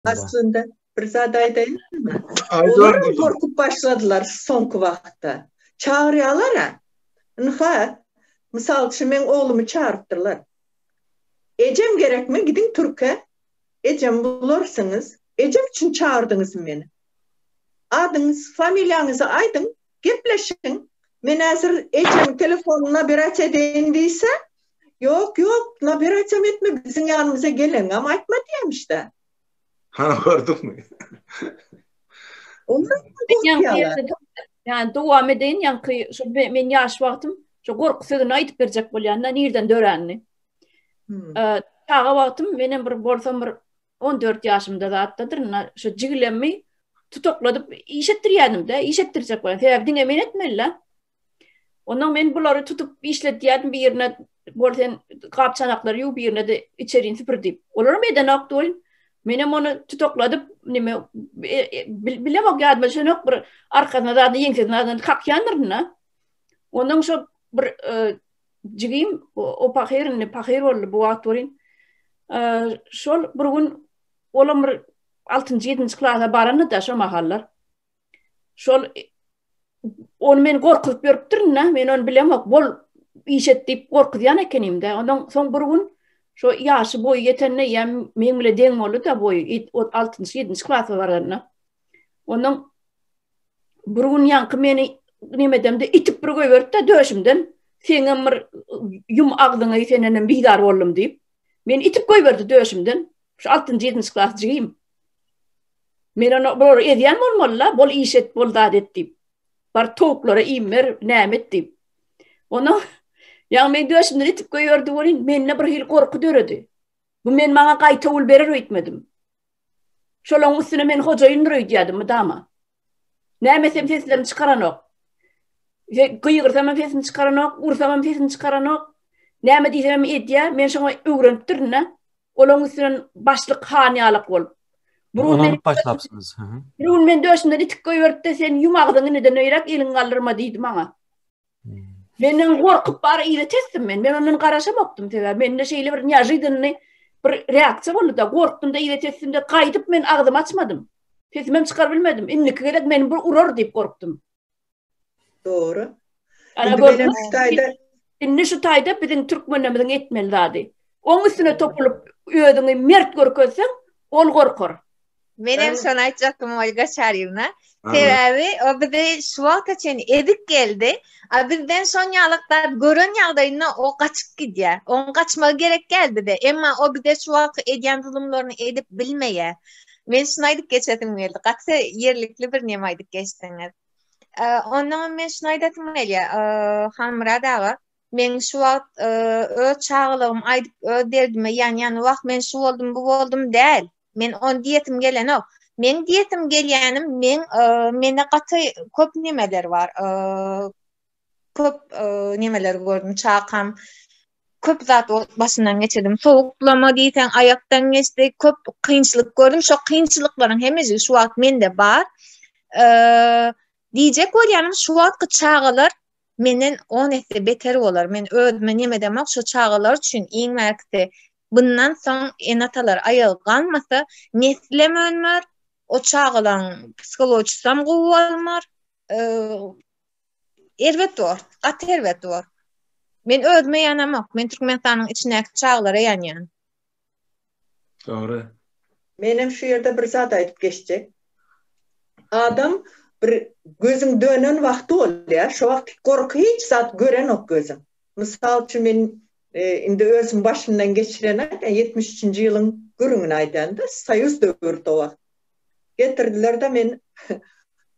Aslında bir zaday değil mi? Onlar korkup başladılar sonku vakta. Çağırıyorlar ha. Nıha, misal için ben oğlumu çağırttılar. Ecem gerek mi? Gidin Türkiye. Ecem bulursanız. Ecem için çağırdınız beni. Adınız, familyanızı aydın. Gepleşin. Ben hazır Ecem telefonuna bir aç edeyim deyse yok bir açam etme bizim yanımıza gelin ama açma diyem işte. Ha gördün mü? Onlar yani devam edeyim yankı men yaş vaktim şu korku sözünü aytıp berjek bolýan nereden dörenni. Tağa vaktim benim bir bolsam bir 14 yaşımda da attadır şu jiglenmi tutokladıp işettirýärdim de işettirjek bolan sebäbi diňe men etmeli. Ondan men bulary tutup işletýärdim bir ýerine bolsen gap çanaklary ýup bir ýerine de içeriň süpürdip. Olar meden akdoýyn. Menem onu tutokladıp nime bilemok ýadyma şonok bir arkasına da ýeňsizden kakýandyrna. Ondan şu bir jigim o pahir boldy bu aktoryn. Şol bir gün olam bir 6-7 klasa barany da şo mahallar. Şol onu men gorkup beripdirna, men onu bilemok bol işetdip gorkudýan ekenimde. Ondan soň bir gün şu ýaşy boý ýetenne ýa men bile deň boldy da boý 6-7 klasa baranyna. Ondan bir gün ýanky meni nimedemde itip bir goýberdi da döşümden. Seňem bir yum agdyňy senenden bidar boldum diýip. Men itip goýberdi döşümden. Şu 6-7 klas jigim. Men onu bor edýän bolmaly, bol işet bol dadet diýip. Bar toklara imer nämet diýip. Onu ya men döşümden itip goýberdi bolyn, menne bir hil korku döredi. Bu men maňa gaýta ul berer öýtmedim. Şolaň üstüne men hojaýyn öýdýärdim dama. Nämesem seslerini çykaranok. Gıýgyrsam sesini çykaranok, ursam sesini çykaranok. Näme diýsem edýär, men şoňa öwrenip durna. Olaň üstüne başlyk haniýalyk bolup. Onu başlapsınız. Burun men döşümden itip goýberdi, sen ýumagdyň neden öýrek eliň galdyrma diýdi maňa. Menden gorkup bar ýere tesdim men. Men onuň garaşamokdum sebäbi mende şeýle bir ňaşydyny bir reaksiýa boldy da gorkdum da ýere tesdim de gaýdyp men agdym açmadym. Sesimem çykar bilmedim. Inniki gerek meni bir urar diýip gorkdum. Doğru. Inni şu taýda biziň türkmenimiziň etmeli zady. Oň üstüne topulup öýüňi mert görkezseň, ol gorkar. Benim sana aýtjakym Olga Şarýewna. Sebäbi o bize şu wagta çen edik geldi. Bizden son ýalyklar gören ýagdaýyna o gaçyp gidýär. On gaçmagy gerek geldi de. Emma o bize şu wagta edýän zulumlaryny edip bilmeýär. Men şunu aýdyp geçetim geldi. Gaçsa ýerlikli bir näme aýdyp geçdiňiz. Ondan men şunu aýdym gelýär. Hanmurad aga, men şu wagt öz çağlygym aýdyp öz derdime ýany wagt men şu boldum, bu boldum däl. Men on diýetim gelen o. Men diýetim gelýänim, mende gaty köp nemeler bar. Köp nemeler gördüm, çaqam. Köp zat başyndan geçirdim. Soğuklama diýsen ayakdan geçdi, köp kynçylyk gördüm. Şo kynçylyklaryň hemesi şu wagt mende bar. Diýjek bolýanym şu wagtky çağalar menden 10 esse beter bolar. Men özüme neme demek şu çağalar üçin iň merkde. Bundan soň enatalar aýagy galmasa, neslem ölmer, o çağalan psikolojisam gowy almar. Elbetde, elbetde var. Men özüme ýanamak, men Türkmenistanyň içindäki çağlara ýanýan. Doğru. Menem şu ýerde bir zat aýdyp geçjek. Adam bir gözüň dönen wagty bolýar, şo wagt gorky hiç zat gören ok gözüm. Mysal üçin men indi özüm başımdan geçiren 73-nji ýylyň gürüňini aýdanda Soýuz döwürde o wagt. Getirdiler de men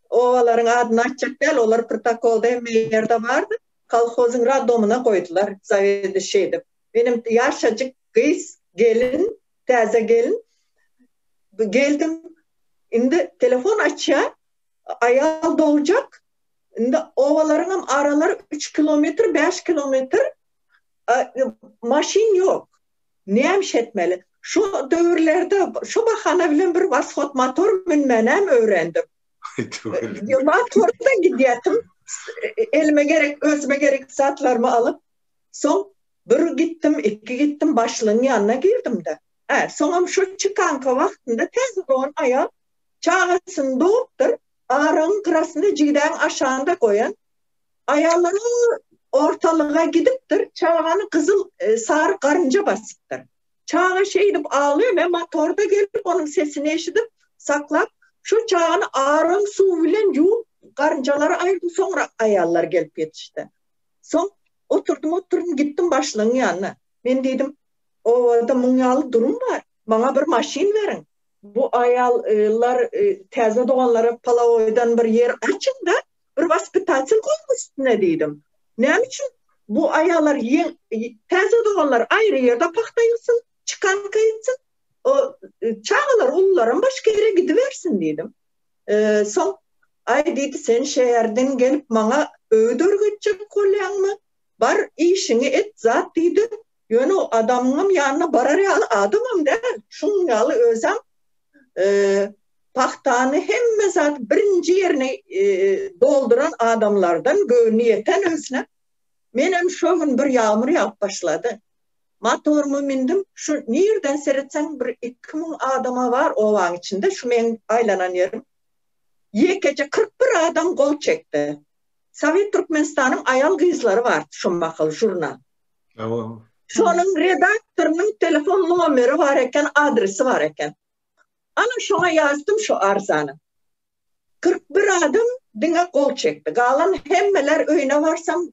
owalaryň adyny açjak däl, olar protokolda hem ýerde bardy. Kolhozyň radomuna goýdular, zawedy şeýdip. Benim ýaşajyk gyz gelin, täze gelin. Geldim, indi telefon açýar, aýal dowjak. Indi owalaryň aralary 3 kilometr, 5 kilometr. Maşin yok. Näme etmeli? Şu döwürlerde şu bahana bilen bir vasfot motor minmenem öğrendim. Motorda gidýärdim. Elime gerek, özüme gerek zatlarımı alıp son bir gittim, iki gittim, başlığın yanına girdim de. Sonra şu çıkanka vaktinde tez doğan ayal çağısını doğuptur, ağrının kırasında ciden aşağında koyan, ayalları ortalığa gidiptir, çağını kızıl sarı karınca basıptır. Çağı şey edip ağlıyor ve motorda gelip onun sesini eşitip saklap, şu çağını ağrın su bilen yuğup karıncaları ayırdı, sonra ayallar gelip yetişti. Son oturdum gittim başlığın yanına. Ben dedim, o adamın yalı durum var. Bana bir maşin verin. Bu ayallar teze doğanlara Palavoy'dan bir yer açın da bir vaspitasyon koyun üstüne dedim. Ne için? Bu ayallar teze doğanlar ayrı yerde pahtayılsın, çıkan kayıtsın. O çağlar onların başka yere gidiversin dedim. Son ay dedi sen şehirden gelip bana öğüdür gidecek kolyan mı? Var işini et zat dedi. Yani o adamım yanına barar yalı adamım der. Şun yalı özem pahtanı hem zat birinci yerine dolduran adamlardan göğniyeten özne. Benim şovun bir yağmur yağıp başladı. Motorumu mindim. Şu nereden seyretsen bir 2000 adama var o an içinde. Şu men aylanan yerim. Yekece 41 adam gol çekti. Sovet Türkmenistan'ın ayal kızları var şu makal jurnal. Tamam. Şunun redaktörünün telefon numara var eken, adresi var eken. Ana şuna yazdım şu arzanı. 41 adam dine gol çekti. Galan hemmeler öyne varsam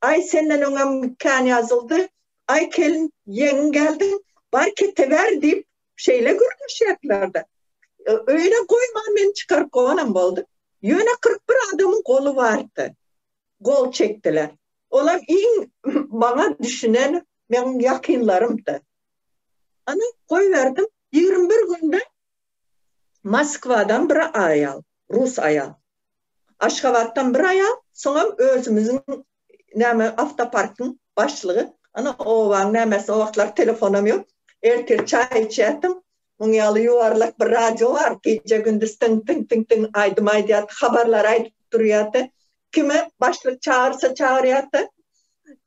ay senden ona mükkan yazıldı. Ay kelin yeni geldin. Barkete ver deyip şeyle görüşeceklerdi. Öyle koyma ben çıkar kovanım oldu. Yöne 41 adamın kolu vardı. Gol çektiler. Olam in bana düşünen benim yakınlarımdı. Ana koy verdim. 21 günde Moskva'dan bir ayal, Rus ayal. Aşkabat'tan bir ayal, sonra özümüzün Avtopark'ın başlığı. Ana o var nemesi o vakitler telefonum yok. Ertir çay içerdim. Onun yalı yuvarlak bir radyo var. Gece gündüz tın tın tın tın aydım aydiyat. Haberler aydıp duruyordu. Kime başlık çağırsa çağırıyordu.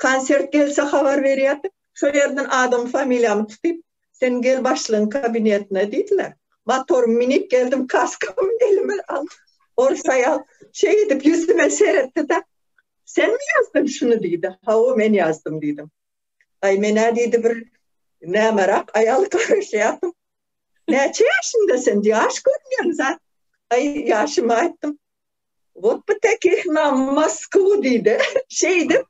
Konsert gelse haber veriyordu. Şu yerden adam familyamı tutup sen gel başlığın kabinetine dediler. Motorum minik geldim kaskımı elime aldım. Orsaya şey edip yüzüme seyretti de sen mi yazdın şunu dedi. Ha o ben yazdım dedim. Ay mena dedi bir ne merak ayalı karşı yaptım. Neçe yaşındasın diye aşk görmüyorum zaten. Ay yaşımı ayttım. Вот bu tek Moskva dedi. Şeydim.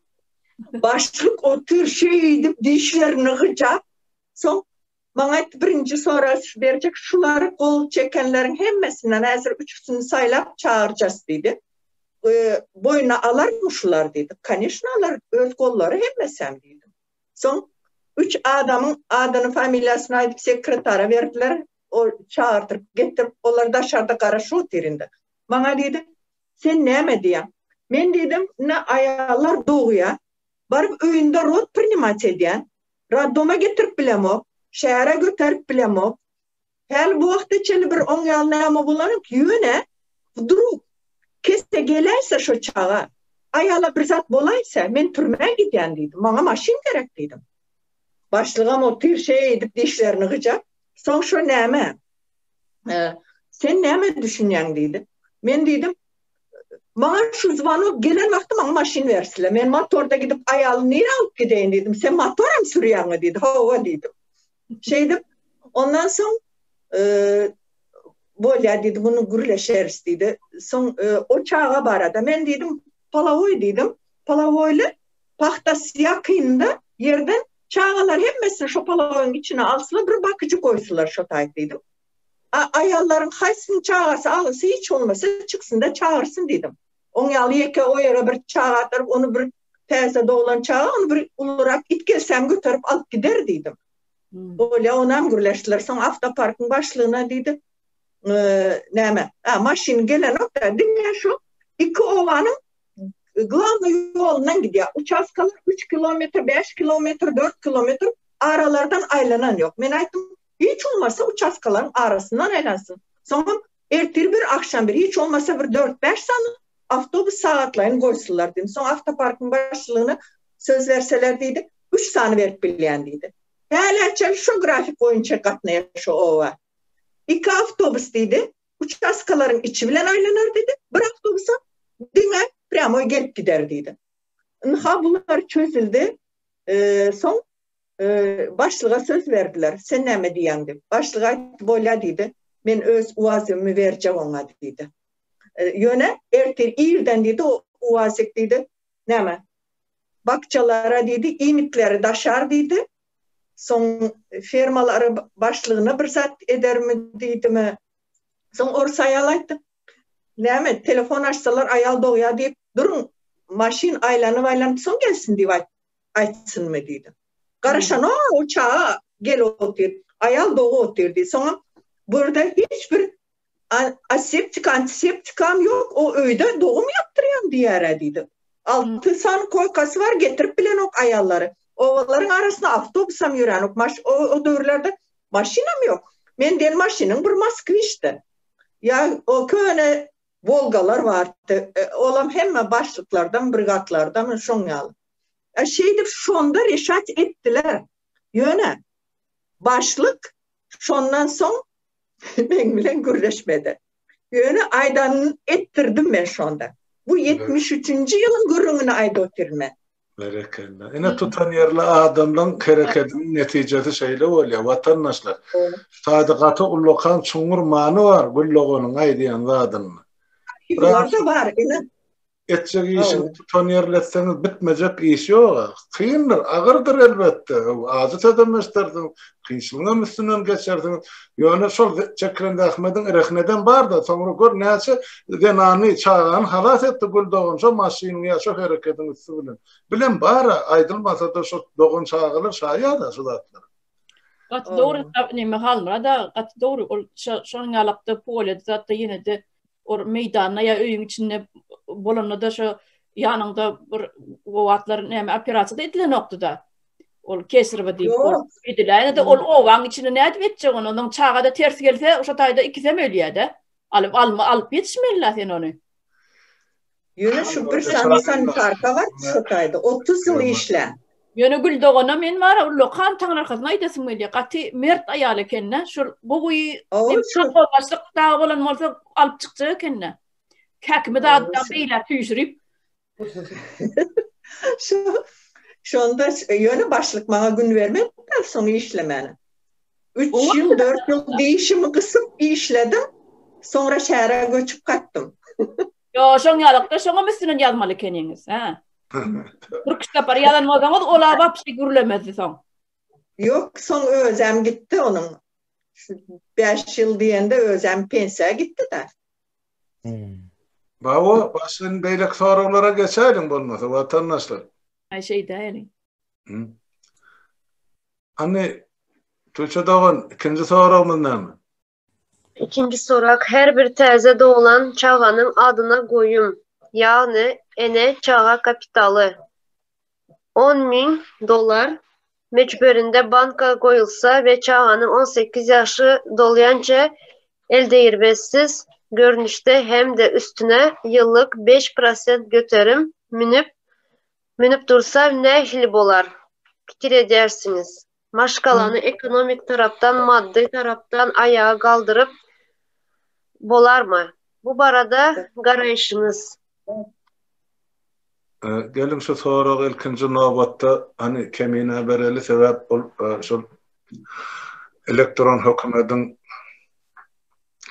Başlık otur şeydim. Dişlerini gıcap. Son bana birinci sonrası verecek. Şuları kol çekenlerin hemmesinden hazır üçüsünü saylap çağıracağız dedi. Boyuna alar mı şular dedi. Kanişna alar öz kolları hemmesem dedim. Son 3 adamın adını familyasına ait sekretara verdiler. O çağırtırıp getirip onlar dışarıda karışıyor yerinde. Bana dedi sen ne mi diyen? Ben dedim ne ayarlar doğuya. Barıp öyünde rot primat ediyen. Raddoma getirip bilemo. Şehre götürüp bilemo. Her bu vakti çeli bir 10 yıl neyama bulanıp yöne durup keste gelirse şu çağa ayarla bir zat bolaysa ben türmeye gidiyen dedim. Bana maşin gerek dedim. Başlığım o tür şey edip dişlerini gıcak. Son şu neyme? Sen neyme düşünen dedim. Ben dedim bana şu zamanı gelen vakti bana maşin versile. Ben motorda gidip ayalı nereye alıp gideyim dedim. Sen motora mı sürüyen mi dedi. Hava dedim. Şeydim. Ondan sonra böyle dedi bunu gürleşeriz dedi. Son o çağa barada. Ben dedim Palavoy dedim. Palavoy'la pahtası yakında yerden çağalar hemmesini şu Palavoy'un içine alsılar bir bakıcı koysular şu tayt dedim. Ayalların haysın çağası alırsa hiç olmasa çıksın da çağırsın dedim. On yalı yeke o yere bir çağa atarıp onu bir teyze doğulan çağa onu bir olarak itkelsem götürüp alıp gider dedim. Böyle onam gürleştiler. Sonra Avtopark'ın başlığına dedi neyme? Maşin gelen nokta dünya şu 2 ovanın Glavny yolundan gidiyor. Uçaskalar 3 kilometre, 5 kilometre, 4 kilometre aralardan aylanan yok. Ben aytım hiç olmasa uçaskaların arasından aylansın. Sonra ertir bir akşam bir hiç olmasa bir 4-5 tane avtobus saatlerini koysunlar dedim. Sonra Avtopark'ın başlığına söz verseler dedi 3 tane verip bilen dedi. Hələçəl şu grafik boyunca qatnayaşı ova. 2 avtobus deydi. Uçaskaların içi bilen aylanır dedi. Bir avtobusa düne pramo gelip gider dedi. Ha bunlar çözüldü. Son başlığa söz verdiler. Sen ne diyendi? Başlığa böyle dedi. Ben öz uazımı vereceğim ona dedi. Yöne ertir İrden dedi o uazık dedi. Ne? Bakçalara dedi inikleri daşar dedi. Son firmaları başlığına bir saat eder mi dedi mi? Son orsa ayalaydı. Ne? Telefon açsalar ayal doğuya deyip durun maşin aylanıp son gelsin diye açsın mı dedi. Karışan o uçağa gel otur. Ayal doğu otur dedi. Sonra burada hiçbir aseptik antiseptikam yok. O öyde doğum yaptırıyorum diye dedi. 6 san koykası var getirip bilen o ayalları. Ovaların arasında avtobusam yürüyen o dövrlerde maşinam yok. Menden maşinin bir Moskviş'ti. Ya o köyüne Volgalar vardı. Olam hem başlıklardan, brigatlardan şonyalı. Şeydi şonda reşat ettiler. Yöne başlık şondan son ben bilen gürleşmedi. Yöne aydanını ettirdim ben şonda. Bu 73. yılın gürününe ayda oturma. Berekellah. Yine tutan yerli adamdan hareketinin neticesi şeyle oluyor. Vatandaşlar. Sadıkatı ullokan çungur manı var. Gülloğunun aydiyan zadınını. Orada var. Etçek işin tutan yerletseniz bitmeyecek iş yok. Kıyındır, ağırdır elbette. Azıt edemezlersin. Kıyışlığına üstünden geçersiniz. Yani sol çekrende Ahmet'in irekneden var da sonra gör neyse denani çağın halat etti gül doğunca maşinin ya çok hareketin üstü bilen. Bilen bari aydılmasa da şu doğun çağılır şaya da sudatlar. At doğru ne halmara da at doğru şonun alapta pole zaten yine de or meydana ya öyün içinde bolanla da şu yanında bir o atların hem operasyada edilen noktada ol kesirve deyip edilen de ol ovan içinde ne edecek onun çağa da ters gelse o şatayda ikisi mi ölüyede alıp yetişmeliler sen onu. Yine şu bir sanitarka var şatayda 30 yıl işle. Yöne gül doğana men var lokan tanır arkasına aydasın mı Qati mert ayalı kenne şu goguyu başlık da olan olsa alıp çıktı kenne. Kakme da adam beyler tüysürüp. Şu anda yöne başlık bana gün vermedi sonra işlemeni. 3 yıl 4 yıl değişimi kısıp işledim. Sonra şehre göçüp kattım. Yo şon yalıkta şona müsünün yazmalı kendiniz. Bir kitap var yalanmazsanız ola bap şey görülemezdi son. Yok son özem gitti onun. 5 yıl diyende özem pensiye gitti de. Bawo başın beylek sorulara geçelim bulmasa vatandaşlar. Ay şey değil. Hani Tuğçe Doğan ikinci sorumuz ne mi? İkinci sorak her bir təzə doğulan çağanın adına koyum. Yani ene çağa kapitalı. $10.000 mecburinde banka koyulsa ve çağanın 18 yaşı dolayanca elde yerbesiz görünüşte hem de üstüne yıllık 5% götürüm münüp dursa ne hilip olar? Fikir edersiniz. Maşkalanı ekonomik taraftan, maddi taraftan ayağa kaldırıp bolar mı? Bu barada garayışınız. Gelin şu soru ikinci nöbette hani kemine bereli sebep şu elektron hükümetin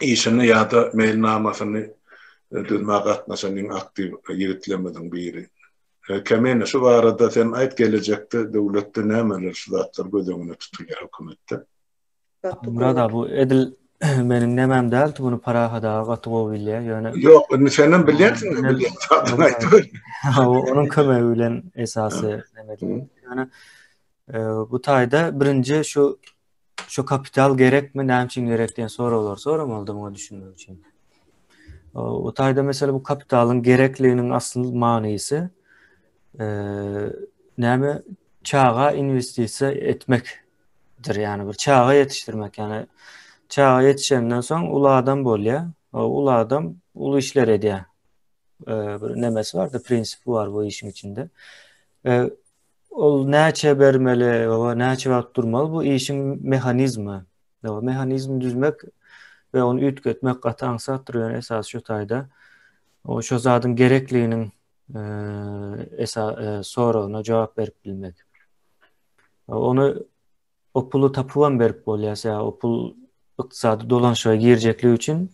işini ya da mailnamasını düzme katmasının aktif yürütlemedin biri. Kemine şu arada sen ait gelecekte devlette ne emeler şu zatlar gözümüne tutuluyor hükümette. Burada bu edil benim nemem değil, bunu para hada katı olabiliyor yani. Yok, senin biliyorsun ne biliyorsun? Onun kömeğiyle esası demedim. Yani bu tayda birinci şu kapital gerek mi, ne için gerektiğini soramalı onu düşündüğüm için. O tayda mesela bu kapitalın gerekliliğinin asıl manisi ne çağa investisiya etmektir yani bir çağa yetiştirmek yani. Çağa yetişenden sonra ulu adam bolya. Ulu adam ulu işler ediyor. Bir nemesi var da prensibi var bu işin içinde. ol näçe bermeli, o näçe wagt durmaly bu işin mehanizmi. O mehanizmi düzmek ve onu ütgetmek gataňsatdyr esas şu taýda. O şo zadyň gerekliginiň soragyna jogap berip bilmek. Onu o pulu tapıwan berip bolýasa, o pul ykdysady dolanşyga girjekli üçin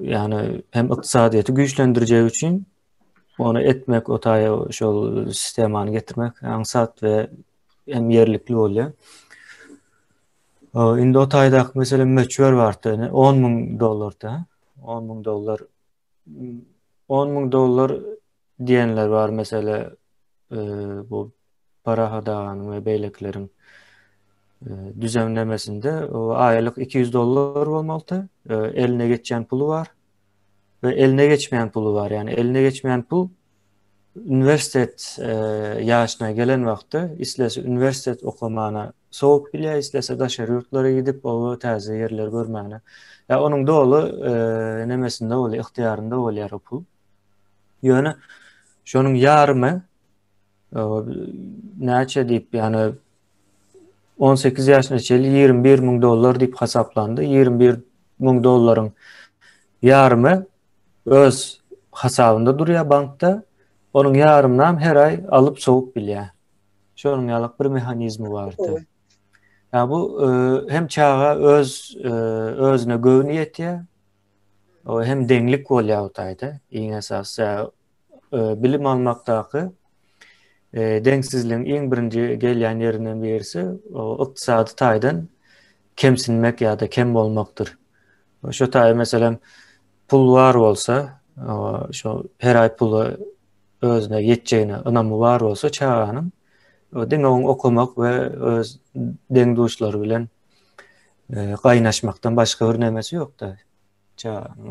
yani hem ykdysadyýety güýçlendirjek üçin onu etmek, o taýa şol sistemany getirmek aňsat we hem yerlikli bolýar. Indi o taýda meselem möçber bardy, $10,000 $10,000 $10,000 diýenler bar mesele bu para hadaganyň we beýlekleriň düzenlemesinde o aylyk $200 bolmaly. Eline geçen pulu var ve eline geçmeyen pulu var. Yani eline geçmeyen pul üniversitet yaşına gelen wagtda islese üniversitet okumana soğuk bile, islese daşary ýurtlara gidip o täze yerler görmäne. Ya onun dolu nemesinde bolýar, ihtiýarynda bolýar o pul. Ýöne şonuň ýarymy näçe diýip yani 18 ýaşyna çeli $21,000 diýip hasaplandy. $21,000 ýarymy öz hasabynda durýar bankda. Onun ýarymdan her ay alıp soğup bilýär. Şonuň ýalyk bir mehanizmi bardy. Ya bu hem çağa özüne göwni ýetýär. O hem deňlik bolýar o taýda. Iň esas bilim almakdaky deňsizligiň iň birinji gelýän ýerinden birisi o ykdysady taýdan kemsinmek ýa-da kem bolmakdyr. Şo taýda meselem pul var bolsa, şo her ay pulu özüne ýetjegine ynamy var bolsa çağanyň o deňeň okumak we öz deňduşlary bilen gaýnaşmakdan başga bir nemesi ýok-da.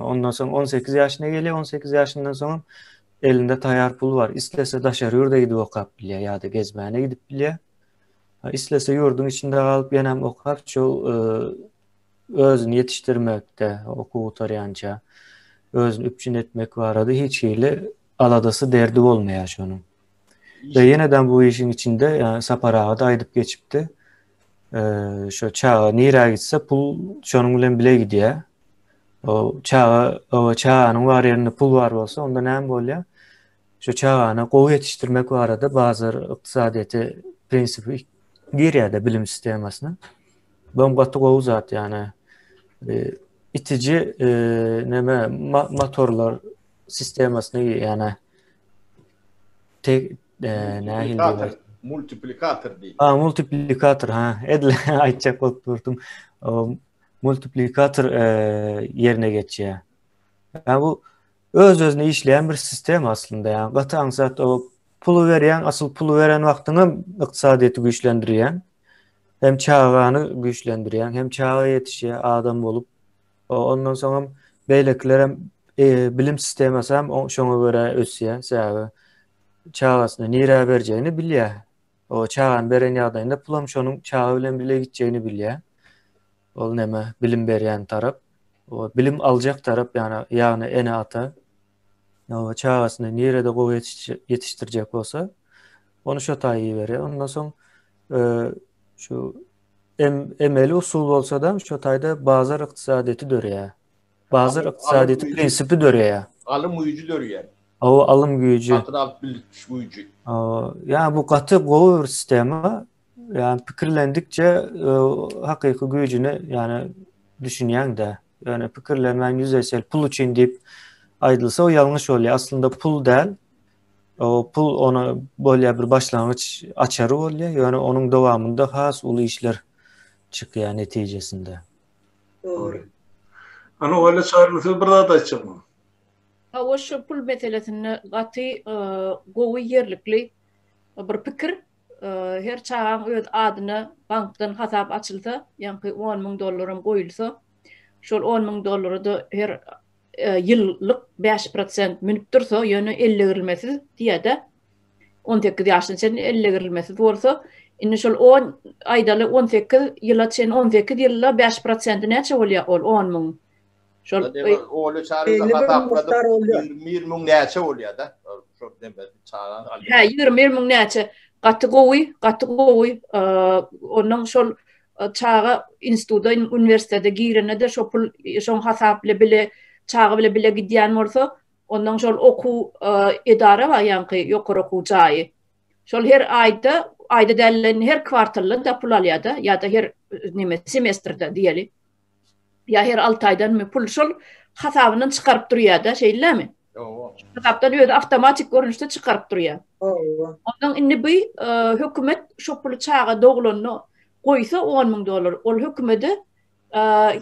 Ondan soň 18 ýaşyna gelýär, 18 ýaşyndan soň elinde taýar pul var. İslese daşary ýurda gidip okap bilýär ýa-da gezmäne gidip bilýär. İslese ýurduň içinde galyp ýanam okap şol özüni ýetişdirmekde, okuw tarýança özüni üpçün etmek barada hiç hili aladası derdi bolmaýar şonuň. Ve yeniden bu işin içinde yani saparağa da aýdyp geçipdi. Şo çağa nira gitse pul şonuň bilen bile gidýär. O çağanyň var ýerinde pul var bolsa onda näme bolýar? Şo çağany gowy ýetişdirmek barada bazı ykdysadyýety prinsipi girýär bilim sistemasyna. Bu gaty gowy zat yani itici neme motorlar sistemasyna yani multiplikator diýip. Multiplikator edle aýtjak bolup durdum. Multiplikator yerine geçýär. Yani bu öz-özüne işleyen bir sistem aslında yani. Gaty aňsat o pulu berýän, asyl pulu beren wagtyňa ykdysadyýety güýçlendirýän, hem çağany güýçlendirýän, hem çağa ýetişýär adam bolup. Ondan soň beýlekler hem bilim sistemasy hem şoňa görä ösýär. Sebäbi çağasyna nire berjegini bilýär. O çağan beren ýagdaýynda pul hem şonuň çağa bilen bile gitjegini bilýär. Ol neme bilim berýän tarap. O bilim aljak tarap ýagny ene ata. O çağasyna nirede gowy ýetişdirjek bolsa, onu şo taýy berýär. Ondan soň şu emeli usul bolsa da şo taýda bazar ykdysadyýety dörýär. Bazar ykdysadyýety prinsipi dörýär. Alym güýji dörýär. O alım güýji. Atrap bilmiş güýji. Yani bu gaty gowy bir sistema. Yani pikirlendikçe hakyky güýjüni yani düşünýän-de. Yani pikirlemen yüzeysel pul için diýip aýdylsa o ýalňyş bolýar. Aslında pul däl. O pul ona bolýar bir başlangyç açary bolýar. Yani onuň dowamında has uly işler çykýar netijesinde. Doğru. Ana öyle çağrılsa bir daha da açalım. O şu pul meselesini gaty gowy yerlikli bir pikir her çağın öz adyny bankdan hasap açylsa, ýani $10,000 goýulsa, şol $10,000 da her ýyllyk 5% minip dursa, ýöne 50 girilmesi diýede 18 ýaşyna çen 50 girilmesi bolsa, indi şol 10 aýdaly 18 ýyla çen 18 ýylla 5% näçe bolýar ol 10,000. Şol oly çağrylsa hasaplandyp 20,000 näçe bolýar da. Şol demedi çağan alıyor. Ha 20 näçe gaty gowy onun şol çağa institutda üniversitede girene de şopul şon hasapla bile çağı bile gidýän bolsa ondan şol oku edara var ýa-ni ýokary oku jaýy. Şol her aýda dällen her kwartalda da pul alýarda ýa-da her nime semestrde diýeli. Ya her 6 aýdan mı pul şol hasabyny çykaryp durýar-da şeýlemi? Hasapdan öýde awtomatik görünüşde çykaryp durýar. Ondan indi bu hökümet şo pul çağa dogulanyny goýsa $10.000. Ol hökümeti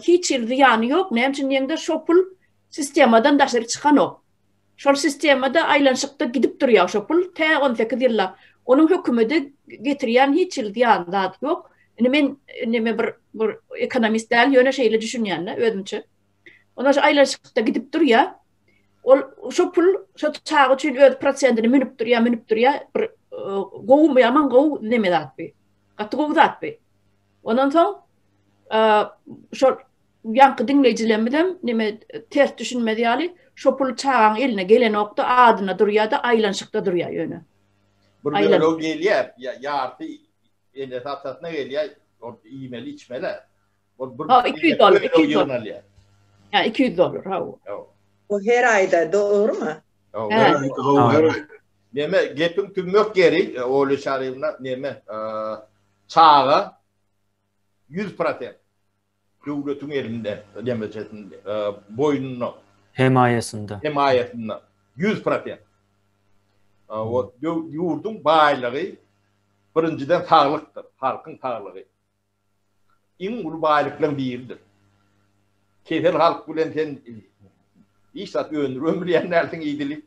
hiç ýany ýok. Näçe ýeňde şo pul sistemadan daşary çykan ok. Şol sistemada aýlanşykda gidip durýar şo pul 18 ýyllar. Onun hökümeti getirýän hiç ýany zat ýok. Men bir ekonomist däl ýöne şeýle düşünýän özümçe. Ondan şo aýlanşykda gidip durýar. Ol şo pul şo çağı üçin öz prosentini minip durýar. Bir gowy ýaman gowy neme zat bi. Gaty gowy zat bi. Ondan soň şol ýanky dinleýijilerim neme ters düşünmedi ýaly şo pul çağın eline gelen okda adyna durýar-da aýlanşykda durýar ýöne. Bir böyle gelýär, ýarty ene tapsatyna gelýär, iýmeli içmeli. $200. Ya $200 ha. O her ayda doğru mu? Neme gepin tümök geri oğlu şarayımla neme çağı 100% devletin elinde demecetinde boynunu himayesinde 100%. O yurdun baylığı birinciden sağlıktır, halkın sağlığı. İn ulu baylıkların biridir. Kesel halk bilen İşsat ömürleyenlerden iyilik,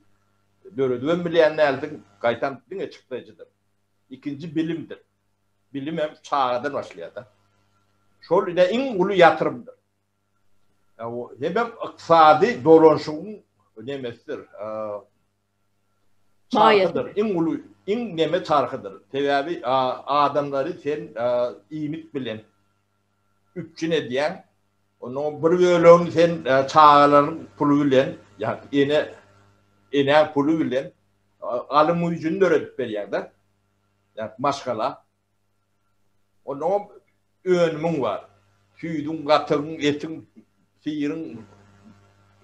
ömürleyenlerden kaytan dine çıktıcıdır. İkinci bilimdir. Bilim hem çağdan başlıyor da. Şol ile en ulu yatırımdır. Hem iqtisadi dolanışın önemesidir. Çarkıdır. En ulu, en neme çarkıdır. Tevabi adamları sen iyimit bilen, üççün ediyen, onun bir bölümünü sen çağların pulu bilen, yani ene pulu bilen, alım uyucunu öğretip veriyor da, yani maşkala. Onun önümün var. Süydün, katın, etin, siyirin,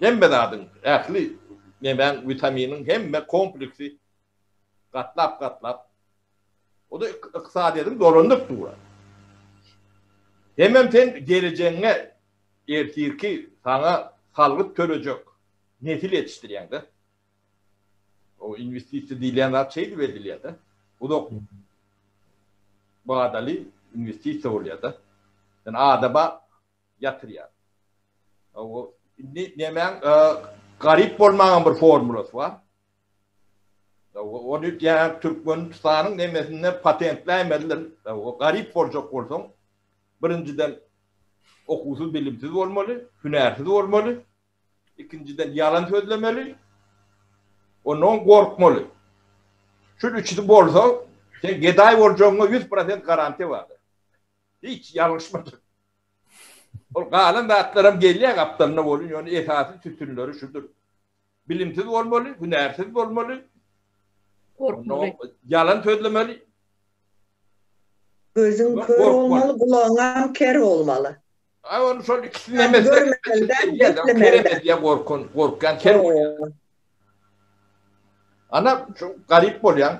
hem bedadın, ekli, hemen vitaminin, hem kompleksi, katlap. O da iqtisadiyetin dolandık duvar. Hemen sen geleceğine ertir ki sana salgıt törecek nesil yetiştiriyen de. O investisyon diyen şey veriliyor da. Bu da bağdalı investisyon oluyor da. Yani adama yatırıyor. O hemen garip olmayan bir formülası var. Onu yani Türkmenistan'ın nemesinde patentleyemediler. O garip olacak olsun. Birinciden okusuz, bilimsiz olmalı, hünersiz olmalı. İkinciden yalan söylemeli. Ondan korkmalı. Şu üçü bolsa, sen geday olacağına 100% garanti vardır. Hiç yanlışmadır. O kalan dağıtlarım geliyor kaptanına olun. Yani esası tütünleri şudur. Bilimsiz olmalı, hünersiz olmalı. Yalan söylemeli. Gözün kör olmalı, kulağın ker olmalı. Onu son ikisini nemesine keremez ya korkan ker oluyor. Ana şu garip oluyor.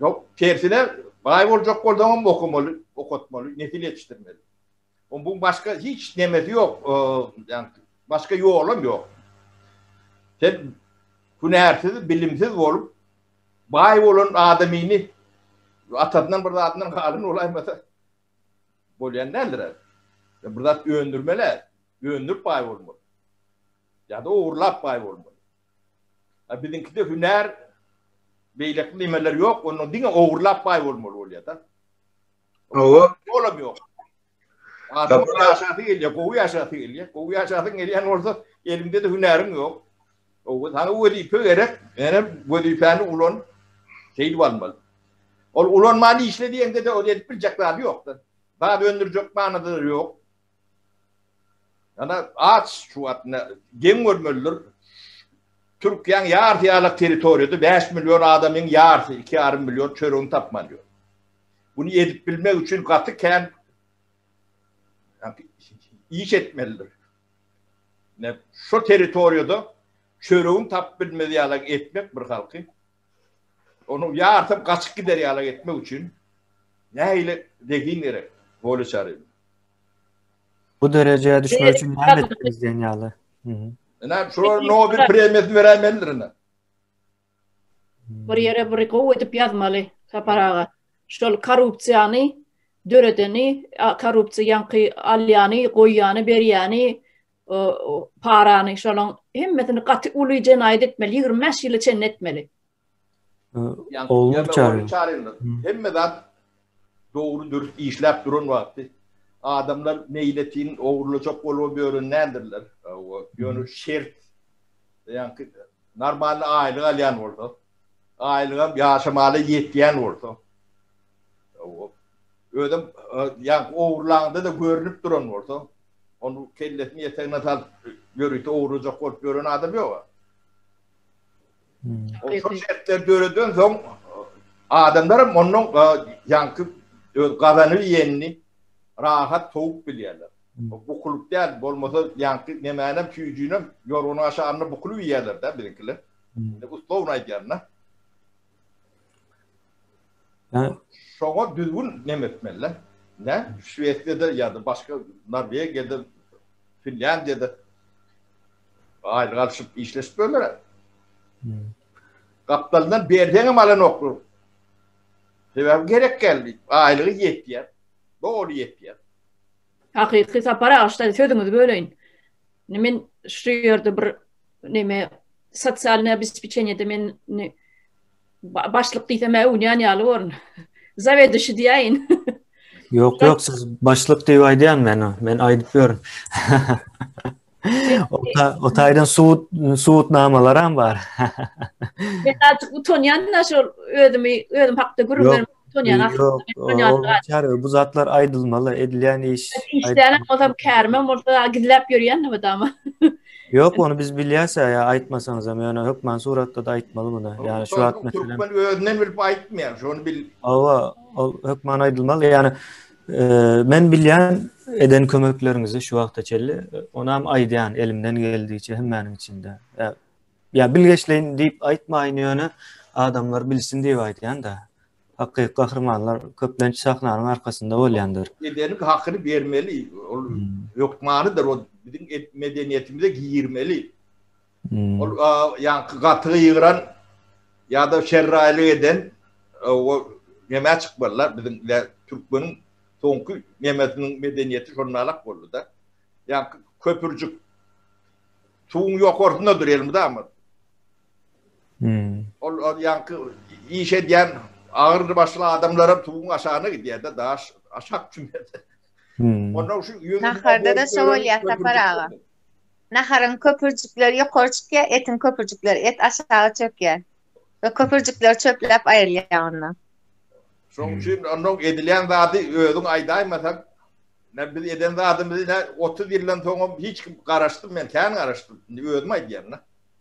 Yok tersine bay olacak oradan okumalı, okutmalı, nesil yetiştirmeli. Bunun başka hiç nemesi yok. Yani başka yolum yok. Sen hünersiz, bilimsiz olup bay olan adamını atadından burada adından halini olaymasa bolyan nedir? Burada öndürmeler, öndürüp bay olmalı. Ya da uğurlap bay olmalı. Bizimki de hüner, beylekli limeler yok, onun dine uğurlap bay olmalı oluyor da. Olamıyor. Adam aşağıda geliyor, kovu aşağıda geliyor. Kovu aşağıda geliyor olsa elimde de hünerim yok. Sana vazife gerek, yani vazifeni ulan şeydi varmalı. Ulan mali işlediğinde de oraya bilecekler yoktu. Daha döndürecek manadır yok. Yani ağaç şu atına gen görmelidir. Türkiye'nin yarı teritoriyada 5 milyon adamın yarısı 2,5 milyon çörüğünü tapmalıyor. Bunu edip bilmek için katı kent iş etmelidir. Şu teritoriyada çörüğün tap bilmediği yalan etmek bir halkı. Onu yardım kaçık gider yalan etmek için neyle dediğin gerek. Böyle çağırıyor. Bu dereceye düşmek için ne ettiniz dünyalı? Şurada Nobel premiyasını veremelidir. Bir yere bir kovu edip yazmalı saparağa. Şol korrupsiyonu, döredeni, korrupsiyan alyanı, koyyanı, beryanı, paranı, şolun hemmetini katı ulu cenayet etmeli, 25 yılı çen etmeli. Olur çağırıyor. Hemmeden doğru dürüst işlep durun vakti. Adamlar neyletin oğurlayacak olup öğrenendirler. Yani şert, yani normal aile alyan oldu. Ailem yaşamalı yetkiyen oldu. Ödüm yani oğurlandı da görünüp duran oldu. Onu kellesini yeteğine tal görüntü oğurlayacak olup gören adam yok. O çok şertler gördüğün son adamlar onun yankı kazanı yenini rahat soğuk biliyorlar. Bu kulüp değil, olmasa yankı nemenem tüyücüğüne yorunu aşağına bu kulübü yerler de bizimkiler. Uslovuna yerine. Şoğa düzgün nemetmeliler. Ne? Şveç'te ya da başka Norveç'te, Finlandiya'da aile karışıp işleşip böyleler. Kaptalından berden malın okur. Sebep gerek geldi. Aileyi yettiyer. Doğru yettiyer. Hakiki sapara açtı sözünüz böyleyin. Men şu yerde bir neme sosyal ne обеспечение men başlık diyeme oynayan yalı var. Zavet dışı diyeyim. Yok siz başlık diyen ben aydıpıyorum. O taydan suut namalarım var. Ben artık utanyan nasıl ödüm hakta gururlarım utanyan aslında. Bu zatlar aydılmalı, edilen iş. İşlerine o kârmem orada gidilip yürüyen ne ama. Yok onu biz biliyorsa ya aytmasanız ama yani hükmen suratta da aytmalı bunu. Yani şu at mesela. Türkmen öğrenen bilip aytmıyor. Şunu bil. Ava hükmen aydılmalı yani men bilyen eden kömeklerinizi şu vaqta çelli onam aydan elimden geldiğince hem benim içinde. Ya bilgeçleyin deyip aytmayın yönü adamlar bilsin diye aytyan da hakkı kahramanlar köplenç sahnanın arkasında olyandır. Edenin hakkını vermeli. Yokmanıdır o bizim medeniyetimize giyirmeli. Yani katı yığıran ya da şerraylı eden o yemeğe çıkmalılar. Bizim Türkmen'in sonku yemeğinin medeniyeti şunlarlak oldu da. Yani köpürcük tuğun yok ortunda duruyor da ama. Yani iş eden ağır başlı adamlara tuğun aşağına gidiyor da daha aşağı cümlede. Naharda da söylüyor saparağa. Naharın köpürcükleri yukarı çıkıyor, etin köpürcükleri et aşağı çöküyor. Ve köpürcükler çöplep ayrılıyor ondan. Son için onun edilen zatı ödün aydaymasak ne biz eden zatımızı ne 30 yıldan sonra hiç karıştım ben kendi karıştım. Ödüm aydayan.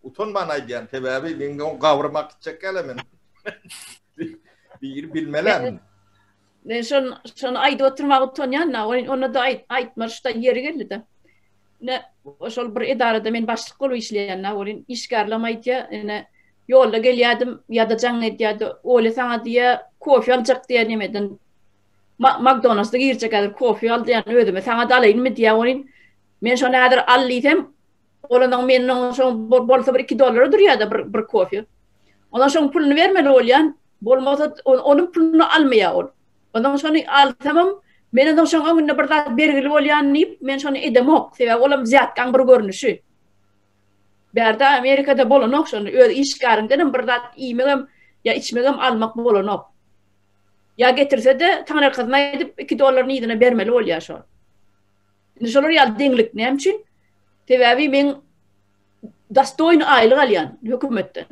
Utanman aydayan. Sebebi ben onu kavramak için gelemen. Bir bilmelen. Ne son ayda oturmak utanyan na onu da aytmışta yeri geldi de. Ne şol bir idarada men başlık olup işleyen na olin işgarlamaydı ne yolda geliyordum ya da can ediyordu. Öyle sana diye kofi alacak diye nemeden McDonald's'da girecek kadar kofi aldı yani ödeme sana da alayım mı diye olin men şona kadar allıysam ondan men son bolsa bir $2 duruyor da bir kofi. Ondan sonra pulunu vermeli olayan bolmasa onun pulunu almaya ol. Ondan sonra al tamam men ondan sonra onun berdat bergili olayan nip men sonra edemok sebep olam ziyat kan bir görünüşü. Berda Amerika'da bolonok sonra öyle iş karından berdat iğmem ya içmem almak bolonok. Ya getirse de tanrı kızına edip $2 idine vermeli oluyor şu. Şimdi şolar ya denglik ne için? Sebebi men dastoyun aylık alyan hükümetten.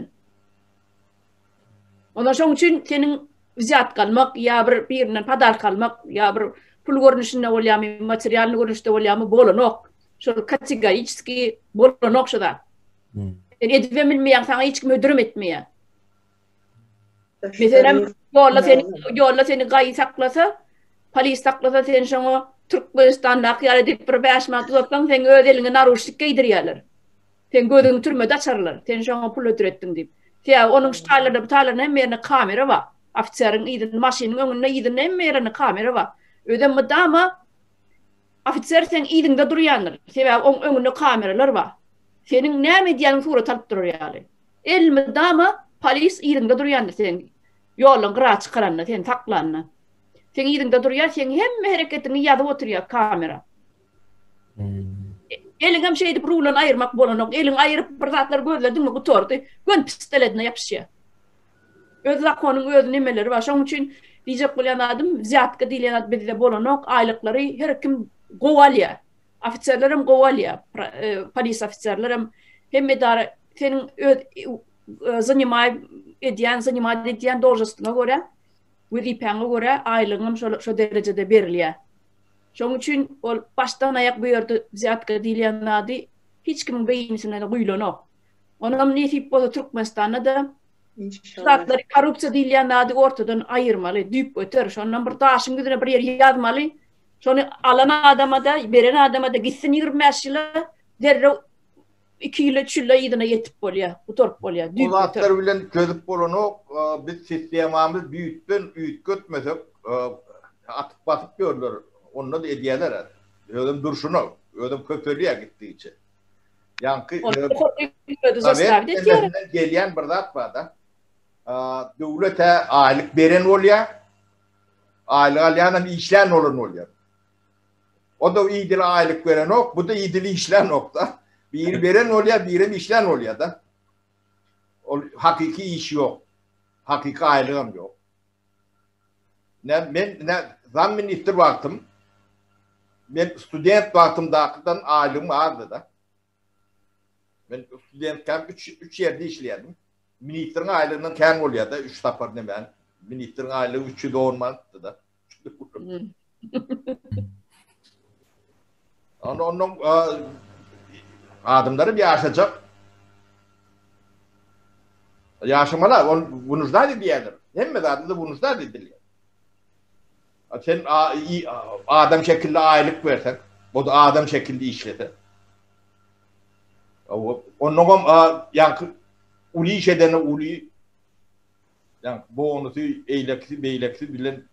Ondan sonra için senin ziyat kalmak ya birinden padar kalmak ya bir pul görünüşünde oluyor materyal görünüşünde oluyor bolonok. Şol kategori içki bolonok şu da. Sen edip bilmeyen sana hiç kim ödürüm etmeye. Mesela yolla seni gayı saklasa, polis saklasa sen şunu Türkmenistan'da kıyar edip bir 5 manat uzatsan sen öz eline naruşluk giydirýärler. Sen gözüňi türmede açarlar. Sen şunu pul ötürettin deyip. Ya onun ştaýlarynda hemmerine kamera var. Ofiseriň ýygyny maşynyň öňünde ýygyny hemmerine kamera var. Ödem madama ofisier sen ýygyňda durýanlar. Sebäbi oň öňünde kameralar var. Senin näme diýýän surat alyp durýarlar. El madama polis ýygyňda durýanlar sen. Ýolun gyra çykaranna sen saklanna. Sen ýygyňda durýar, sen hemme hereketini ýadyp oturýar kamera. Elin hem şeydi rulan ayırmak bolanok. Elin ayırıp bir zatlar gözledin mi kutordu. Gön pistoletine yapışıyor. Öz zakonun öz nimeleri var. Şoň üçin diýjek bolýan adam ziyatka diýilen adam bizde bolanok aýlyklary her kim gowalya. Ofisiýerlerim gowalya. Polis ofisiýerlerim hemme dar senin öz zaнимать edýän должностuna görä, wezipäňe görä aýlygyň şo derejede berilýär. Şoň üçin ol başdan ayak bu ýerde ziyatka diýilen ady hiç kimin beýnisine guýlanok. Onam näsip bolsa Türkmenistanda da zatlar korrupsiýa diýilen ady ortadan aýyrmaly, düp öter. Şondan bir daşyň gözüne bir ýer ýazmaly. Şonu alan adama da, beren adama da gitsin 25 ýyla derre 2 ýyla 3 ýyla ýygyna ýetip bolýar, utorup bolýar. Bu zatlar bilen közüp bolanok biz sistemamiz büýütben üýtgetmesek atyp basyp görler. Onu da edýärler. Ödüm durşunu, ödüm köpelýär gitdiçe. Yankı gelýän bir zat bar da. Döwlete aýlyk beren bolýar. Aýlyk alýan işlän bolýar. O da ýydyl aýlyk beren ok, bu da ýydyl işlän ok da. Biri beren bolýar, biri işlän bolýar da. O hakiki iş ýok. Hakiki aýlygam ýok. Men zam minister wagtym. Ben student wagtymdakydan aýlygym ardy da. Ben studentken 3 ýerde işleýärdim. Ministeriň aýlygynyň kän bolýar da 3 tapar nämen. Ministeriň aýlygy 310 manatdy da. Onun adamları bir ýaşajak. Ýaşamalar, bunuzda diýerler. Hemme zady da bunuzda diýerler. Sen adam şekilde aýlyk bersen, o da adam şekilde işlete. Onun yankı uli iş edene uli yankı bonusu, eyleksi, beyleksi bilen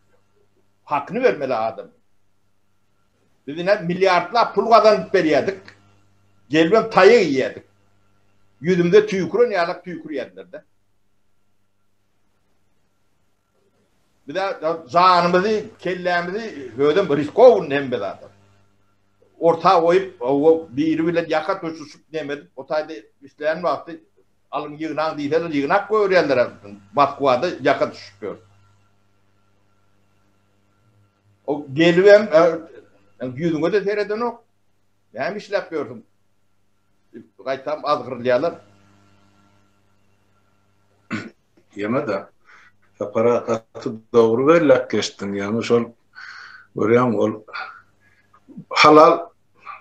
hakkını vermeli adam. Dediğine milyarlar pul kazanıp veriyorduk. Gelmem tayı yiyorduk. Yüzümde tüyükürün yalak tüyükür yediler de. Bir de zanımızı, kellemizi ödüm riskovun hem adam. Orta koyup biri bile yakat uçuşup demedim. O tayda işleyen vakti alın yığınan değiller, yığınak koyuyorlar. Batkuvada yakat uçuşuyor. O gelivem yüzüne de seyreden o. Ben işle yapıyordum. Gaytam azgırlayalar. Yeme de aparatı doğru verilek geçtin. Yani şol görüyorum ol halal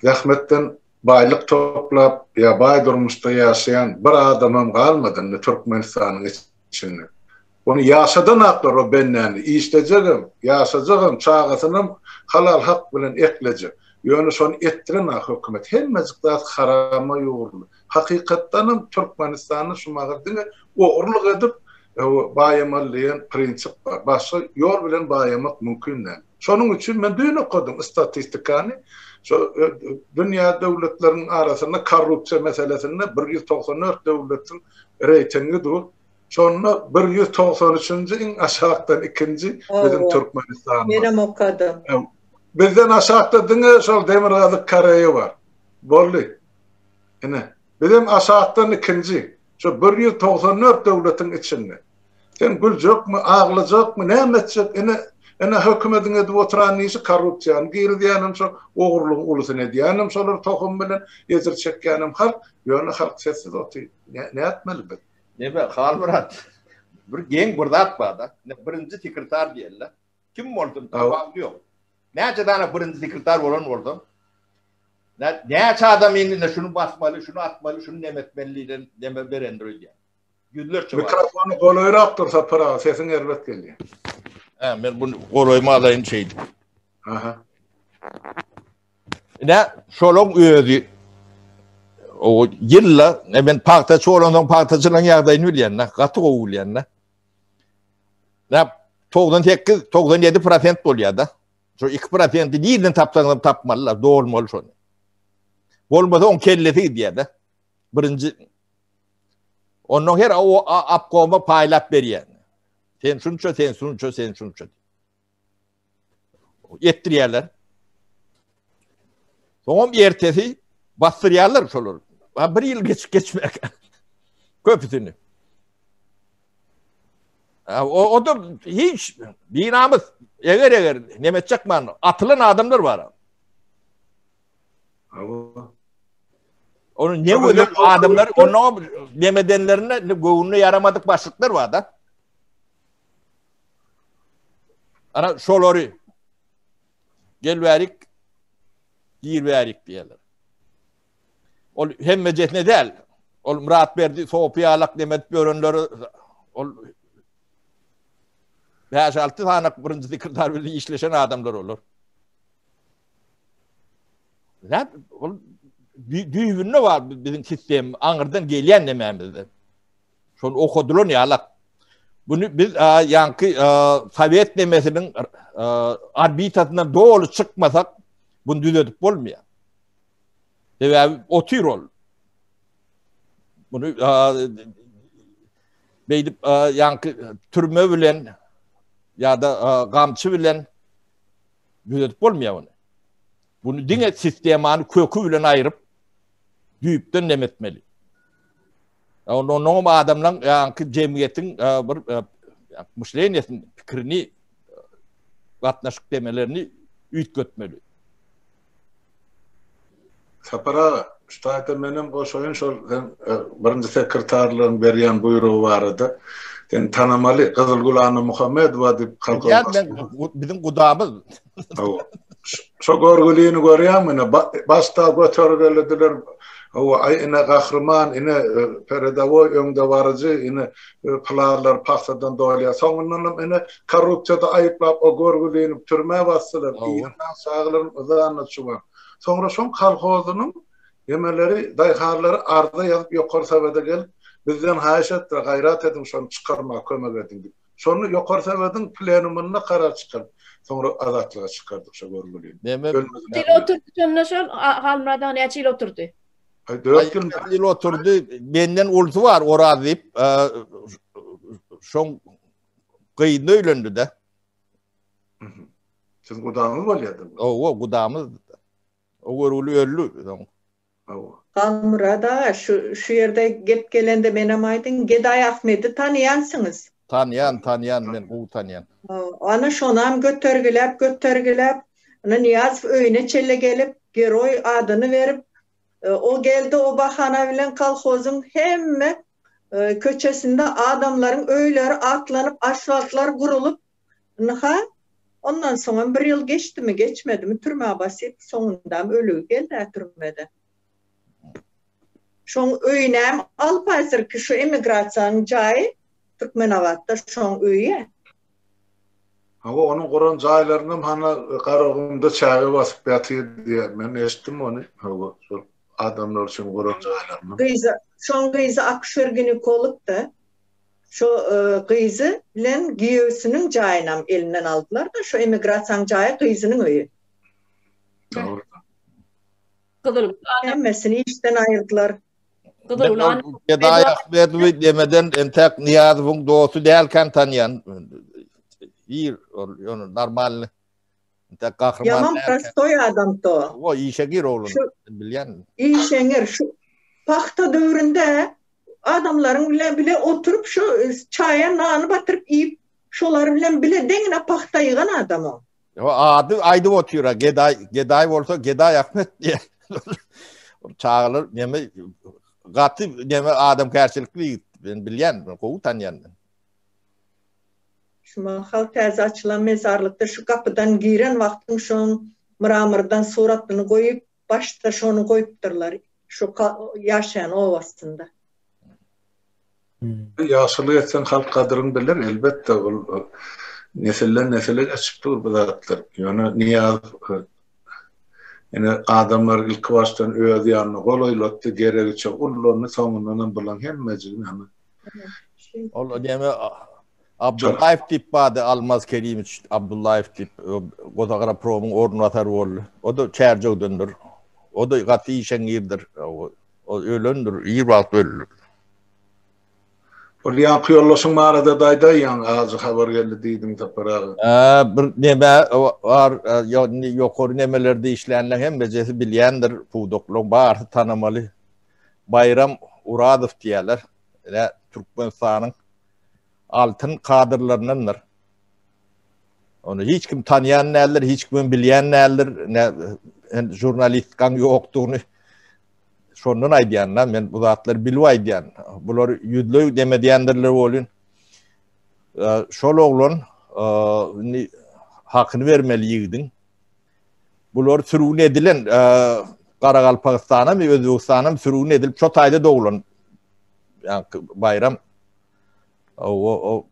zahmetten baylık toplap ya bay durmuşta yaşayan bir adamım kalmadı Türkmenistan'ın içinde. Onu yaşadan aktar o benden isteyeceğim, yaşayacağım, çağatınım halal hak bilen ekleyecek. Yani son ettiren hükümet hemmezikler harama yoğurlu. Hakikattanım Türkmenistan'ın şu mağardığını oğurluk edip bayamalıyan prinsip var. Başka yol bilen bayamak mümkün değil. Şonun için ben düğün okudum istatistikani. Dünya devletlerinin arasında korrupsiya meselesinde 194 devletin reytingi dur. Sonra 193. en aşağıdan ikinci bizim Türkmenistan. Benim okudum. Bizden aşağıda dine şol Demirağlık Karayı var. Bolli. Bizim aşağıdan ikinci. Şu 194 devletin içinde. Sen gülecek mi, ağlayacak mı, ne emedecek? Hükümetin edip oturan neyse korrupsiyan. Geri diyenim şu oğurluğun ulusu ne diyenim şolar tohum bilen ezir çekkenim halk. Yani halk sessiz otuyor. Ne etmeli biz? Ne be, Hal Murat. Bir gen burdat bağda. Birinci sekreter diyorlar. Kim oldun? Tamam yok. Ne açıdan birinci sekreter olan oldum? Ne adam inine şunu basmalı, şunu atmalı, şunu nemetmeli, deme berendir öyle. Yüzlerce var. Mikrofonu kolayrak dursa para sesin elbet geliyor. Ben bunu kolayma alayım şeydi. Aha. Ne şolong özü o yılla ben parta şolongdan partacılan yağdayını bilyen ne katı o bilyen ne 97% oluyor da şu 2% nereden tapsanlar tapmalılar doğru şunu olmasa on kellesi diye de birinci onun her o apkoma paylap veriyor sen şunça sen şunça sen şunça yettiriyorlar son bir ertesi bastırıyorlar şolur. Bir yıl geçmek. Köpüsünü. O da hiç binamız eğer nemetçek man atılan adamlar var. Onun ne böyle adamlar onun nemedenlerine göğününe yaramadık başlıklar var da. Ana şolori gel verik gir verik diyorlar. Ol hem mecetne değil. Ol Murat Berdi Sofiyalak demet börünleri ol 5-6 tane birinci sekreter birliği işleşen adamlar olur. Ne? Düğünü var bizim sistem Ankara'dan gelen dememizde. Şunu okudular ya alak. Bunu biz yankı Sovyet demesinin arbitasından doğru çıkmasak bunu düzeltip olmuyor. Ve o tür ol. Bunu beydip yankı türme bilen ya da gamçı bilen düzeltip olmuyor onu. Bunu dine sistemanı kökü bilen ayırıp düyüpten demetmeli. Onun adamla yankı cemiyetin bir müşleniyetin fikrini vatnaşık demelerini üyt götmeli. Sapara, ştayta benim koşoyun şol birinci sekreterliğin berýän buyruğu barada. Sen tanamaly Kızılgul Muhammed wa dip halka. Ya bizim gudamız. Şo görgülüğünü görýärmi? Başta götürgeldiler. O ayna kahraman ine peredawo öňde barıcı ine plalar paxsadan dolýar. Soňundan ine korrupsiýada aýyplap o görgülüğünü türme basdylar. Ýa-da sağlaryň uzanyny çubar. Sonra şon kalhozunyň yemeleri, dayharlary arda ýazyp ýokary sebede gelip bizden haýşat we gaýrat edin şonu çykarmak kömek edin dip. Şonu ýokary sebediň plenumyna karar çykar. Sonra azatlyga çykardyk şo görgülüğünü. Dil oturdu şonda şol halmradan näçe ýyl oturdy? 4 yıl oturdu. Benden ultu var orada deyip şon kıyında öylöndü de. Siz gudamız bolýardy. O gudamız. O görülü öllü. Galmurada şu ýerde gep gelende menem aýdyn Geday Ahmedi tanıyansınız. Tanıyan men o tanıyan. Ana şonam götörgülep ana Niyaz öýüne çelle gelip geroy adyny berip o geldi o bahana bilen kolhozun hemme köçesinde adamların öýleri atlanıp asfaltlar gurulup naha ondan sonra bir yıl geçti mi geçmedi mi türme basit sonunda ölü geldi türmede. Şoň öýünem alyp hazırky şu emigrasiýanyň jaýy Türkmenawatda şoň öýe. Hawa onun goran jaýlarynyň hana garagynda çagy basyp ýatyr diye men eşitdim onu. Hawa şol adamlar için goran jaýlaryny. Şoň gyzy akşer ginekolog da şu gyzy bilen giýösüniň jaýynam elinden aldylar da şu emigrasiýanyň jaýy gyzynyň öýü. Doğru. Kızıl. Hemmesini işten ayırdılar. Kızıl ulan. Geday Ahmedi demeden entek Niyaz'ın doğusu değilken tanıyan. İyi, onu normal. Entek kahraman. Yaman prostoy adam to. O işegir oğlum. Bilyen. İşenger şu pahta dövründe adamların bile oturup şu çaya nanı batırıp yiyip şolar bile dengine pahta yığan adam o. O adı aydı otuyor. Geday olsa Geday Ahmet diye. Çağılır. Neme gatı neme adam karşılıklı ben bilyen. Kovu tanıyan. Şu halk açılan mezarlıkta şu kapıdan giren vaktin şun mıramırdan suratını koyup başta şonu koyupdurlar. Şu yaşayan ovasında. Yaşlı etsen halk kadrını bilir elbette. Nesilden nesile geçip dur bu zatlar. Yani niyaz yani adamlar ilk baştan öğüdü yanına kolaylattı gereği çok onlarını sonundan bulan hem meclis yani. Ola deme Abdullayev tip badı Almaz Kerimiç Abdullayev tip Gozagara Pro'nun ordinatör oldu. O da çerce döndür. O da katı işen girdir. O ölündür. İyi bak ölür. O yankı yollasın mağarada dayday yan ağzı haber geldi dedim taparağı. Bir neme var yukarı nemelerde işleyenler hem becesi bilyendir. Pudoklon bağırtı tanımalı. Bayram Uradov diyorlar. Türkmenistan'ın altın kadırlarındandır. Onu hiç kim tanıyan neler, hiç kim bilen neler, ne jurnalistkan yoktuğunu şondan aydiyanlar, men bu zatları bilip aydiyan. Bular yüdlü demediyendirler olun. Şol oğlun hakkını vermeli yığdın. Bular sürün edilen Karakalpakistan'a mı Özbekistan'a mı sürün edilip çok ayda doğulan. Yani bayram o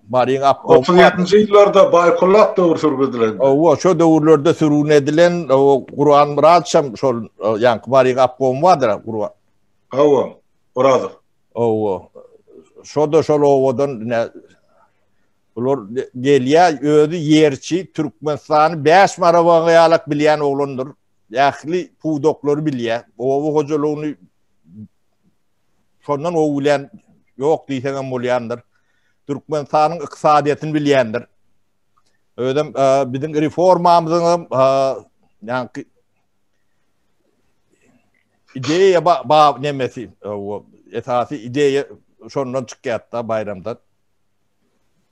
Marin Appo 37. yıllarda Baykulak da sürgüdülen. O şu dövrlerde sürün edilen o Kur'an Muratşam şol yani Marin Appo vardır Kur'an. Orada. O şu da şol odan ne bular geliya ödü yerçi Türkmenistan'ı 5 maravanıyalak bilen oğlundur. Yakli pudokları biliyor. O hoculuğunu şondan o bilen yok diysen bolyandır. Türkmenistan'ın iktisadiyetini bilyendir. Ödem bizim reformamızın yani ideya nemesi o esası ideya şondan çıkayatta bayramdan.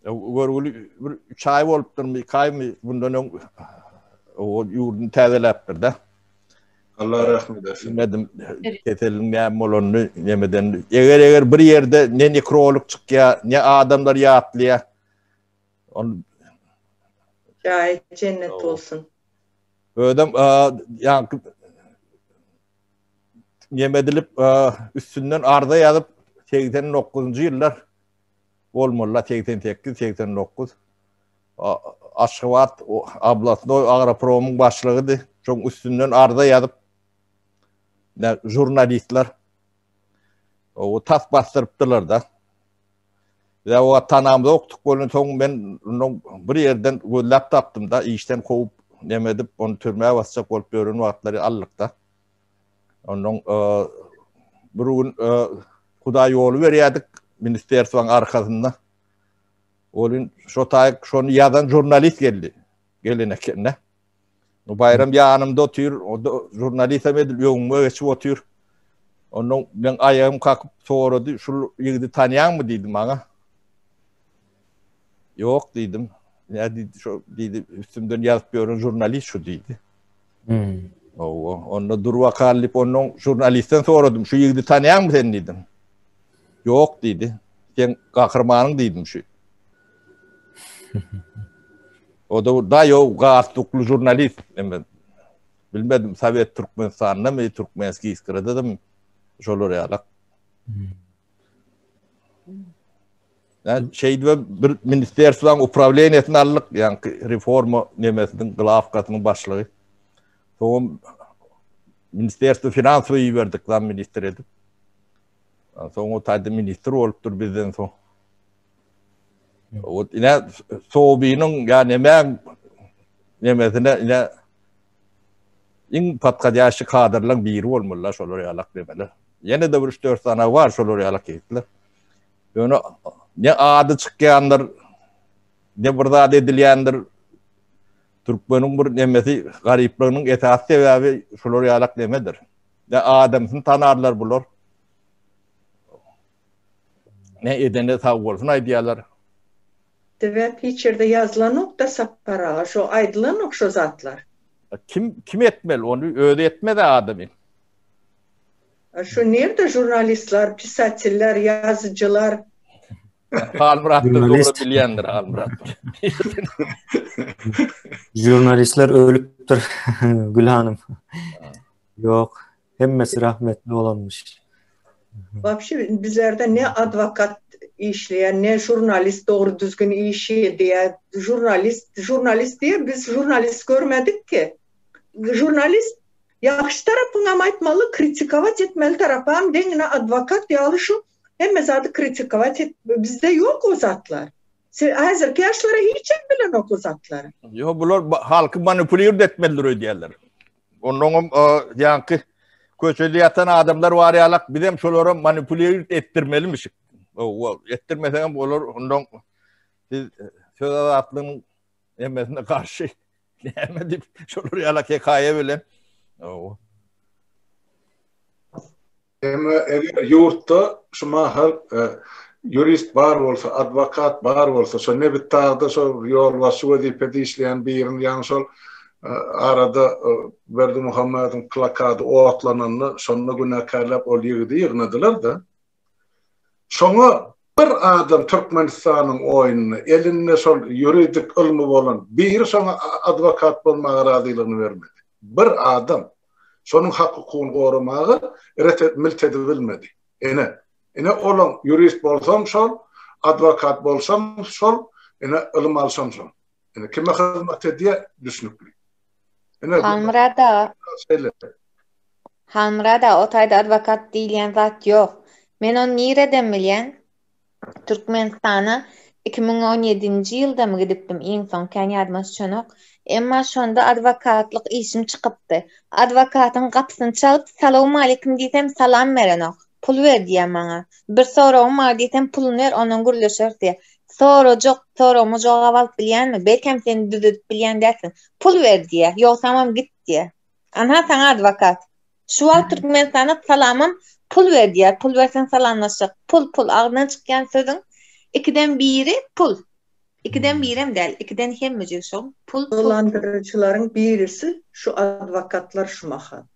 Görgülü 3 ay olupdur mu 2 ay mı bundan o yurdun təzelepdir de. Allah rahmet eylesin. Bilmedim ketelin ne molonu yemeden. Eğer bir yerde ne nekroluk çıkya, ne adamlar yatlıya. Onu Şayet cennet olsun. ödem yani yemedilip üstünden arda yazıp 89. yıllar olmalı 88 89. Aşkıvat ablasında o Agraprom'un başlığıydı. Çok üstünden arda yazıp jurnalistler o tas bastırıptılar da. Ve o tanamda okuduk onun son ben bir yerden göllep taptım da işten kovup demedip onu türmeye basacak olup görün vaatları allıkta. Onun bir gün Kuday yolu veriyorduk ministersonun arkasında. Onun şonu yazan jurnalist geldi. Gelene kendine. O bayram yanımda oturuyor. O da jurnaliste medil yoğunluğa geçip oturuyor. Onun ben ayağım kalkıp soğuradı. Şu yıgdı tanıyan mı dedim bana. Yok dedim. Ya dedi, şu dedi üstümden yazıp görün jurnalist şu dedi. Onunla dur vakarlıp onun jurnalistten soradım. Şu yıgdı tanıyan mı sen dedim. Yok dedi. Sen kahramanın dedim şu. O da yok gaztuklu jurnalist. Bilmedim Sovet Türkmenistan'da mı Türkmenski İskıra'da da mı? Şöyle realak. Yani bir ministerstvodan upravleniyetini aldık. Yani reforma nemesinin glavkasının başlığı. Sonra ministerstvo finansayı verdik lan minister edip. Sonra o tayda minister oluptur bizden sonra. O yine Soğubi'nin yani nemesine yine in patkacaşı kadırlan biri olmalılar şoları yalak demeler. Yine de 3-4 tane var şoları yalak ettiler. Yani ne adı çıkayandır, ne burada edilyendir. Türkmen'in bir nemesi garipliğinin esas sebebi şoları yalak demedir. Ne adamsın tanarlar bulur. Ne edene sağ olsun aydiyalar. Devep hiç yerde yazılan ok da sapara, şu aydılan ok şu zatlar. Kim etmeli onu? Öyle etmedi adamın. Şu nerede jurnalistler, pisatçılar, yazıcılar? Halmurat'ta doğru bilyendir Halmurat. Jurnalistler ölüp edipdir Gül Hanım. Yok. Hemmesi rahmetli olanmış. Vapşi bizlerde ne advokat işleyen, ne jurnalist doğru düzgün işi diye jurnalist diye biz jurnalist görmedik ki. Jurnalist yaxşı tarafına aytmalı, kritikavat etmeli tarafım dengine advokat yalı şu hem zaten kritikavat et bizde yok o zatlar. Hazırki yaşlara hiç bilen o zatlar. Yo bular halkı manipüle etmelidir diyorlar. Onun yankı köşede yatan adamlar var ya bizim şolara manipüle ettirmelimiş. O ettirmesen olur ondan söz atlının emesine karşı ne dip şolara yalak hikaye bilen. Yurtta şuma hal jurist bar bolsa, advokat bar bolsa, so ne bir tağda so yol vazifede işleyen birini yani sol arada Berdi Muhammed'in plakadı otlananını sonuna günahkarlap ol yığdılar da sonra bir adam Türkmenistan'ın oyununu eline sol yuridik ilmi olan bir sonra advokat olmağa razılığını vermedi. Bir adam sonun hukukunu korumağı miltedilmedi. Ene olan jurist bolsam sol, advokat bolsam sol, ene ilim alsam sol. Ene kime hizmet ediye düşünüklü. Halmrada o tayda advokat diýilen zat yok. Men onu nireden bilýän? Türkmenistana 2017-nji ýylda mı gidipdim iň soň kän ýadymaz çönok. Emma şonda advokatlyk işim çykypdy. Advokatyň kapysyny çalyp "Salam aleikum" diýsem salam berenok. Pul ver diýär maňa. Bir soragym bar diýsem puluny ver, onuň gürleşer diýär. Soramy jogap alyp bilýänmi? Belkem seni düzedip bilýän däsin. Pul ver diýär. Ýok tamam git diýär. Ana saňa advokat. Şu wagt Türkmenistana salamam pul ver diýär. Pul versen salamlaşjak. Pul agdan çykýan sözüň ikiden biri pul. İkiden birem del. İkiden hem müjek şol. Pul. Dolandırıcıların birisi şu advokatlar şu maha.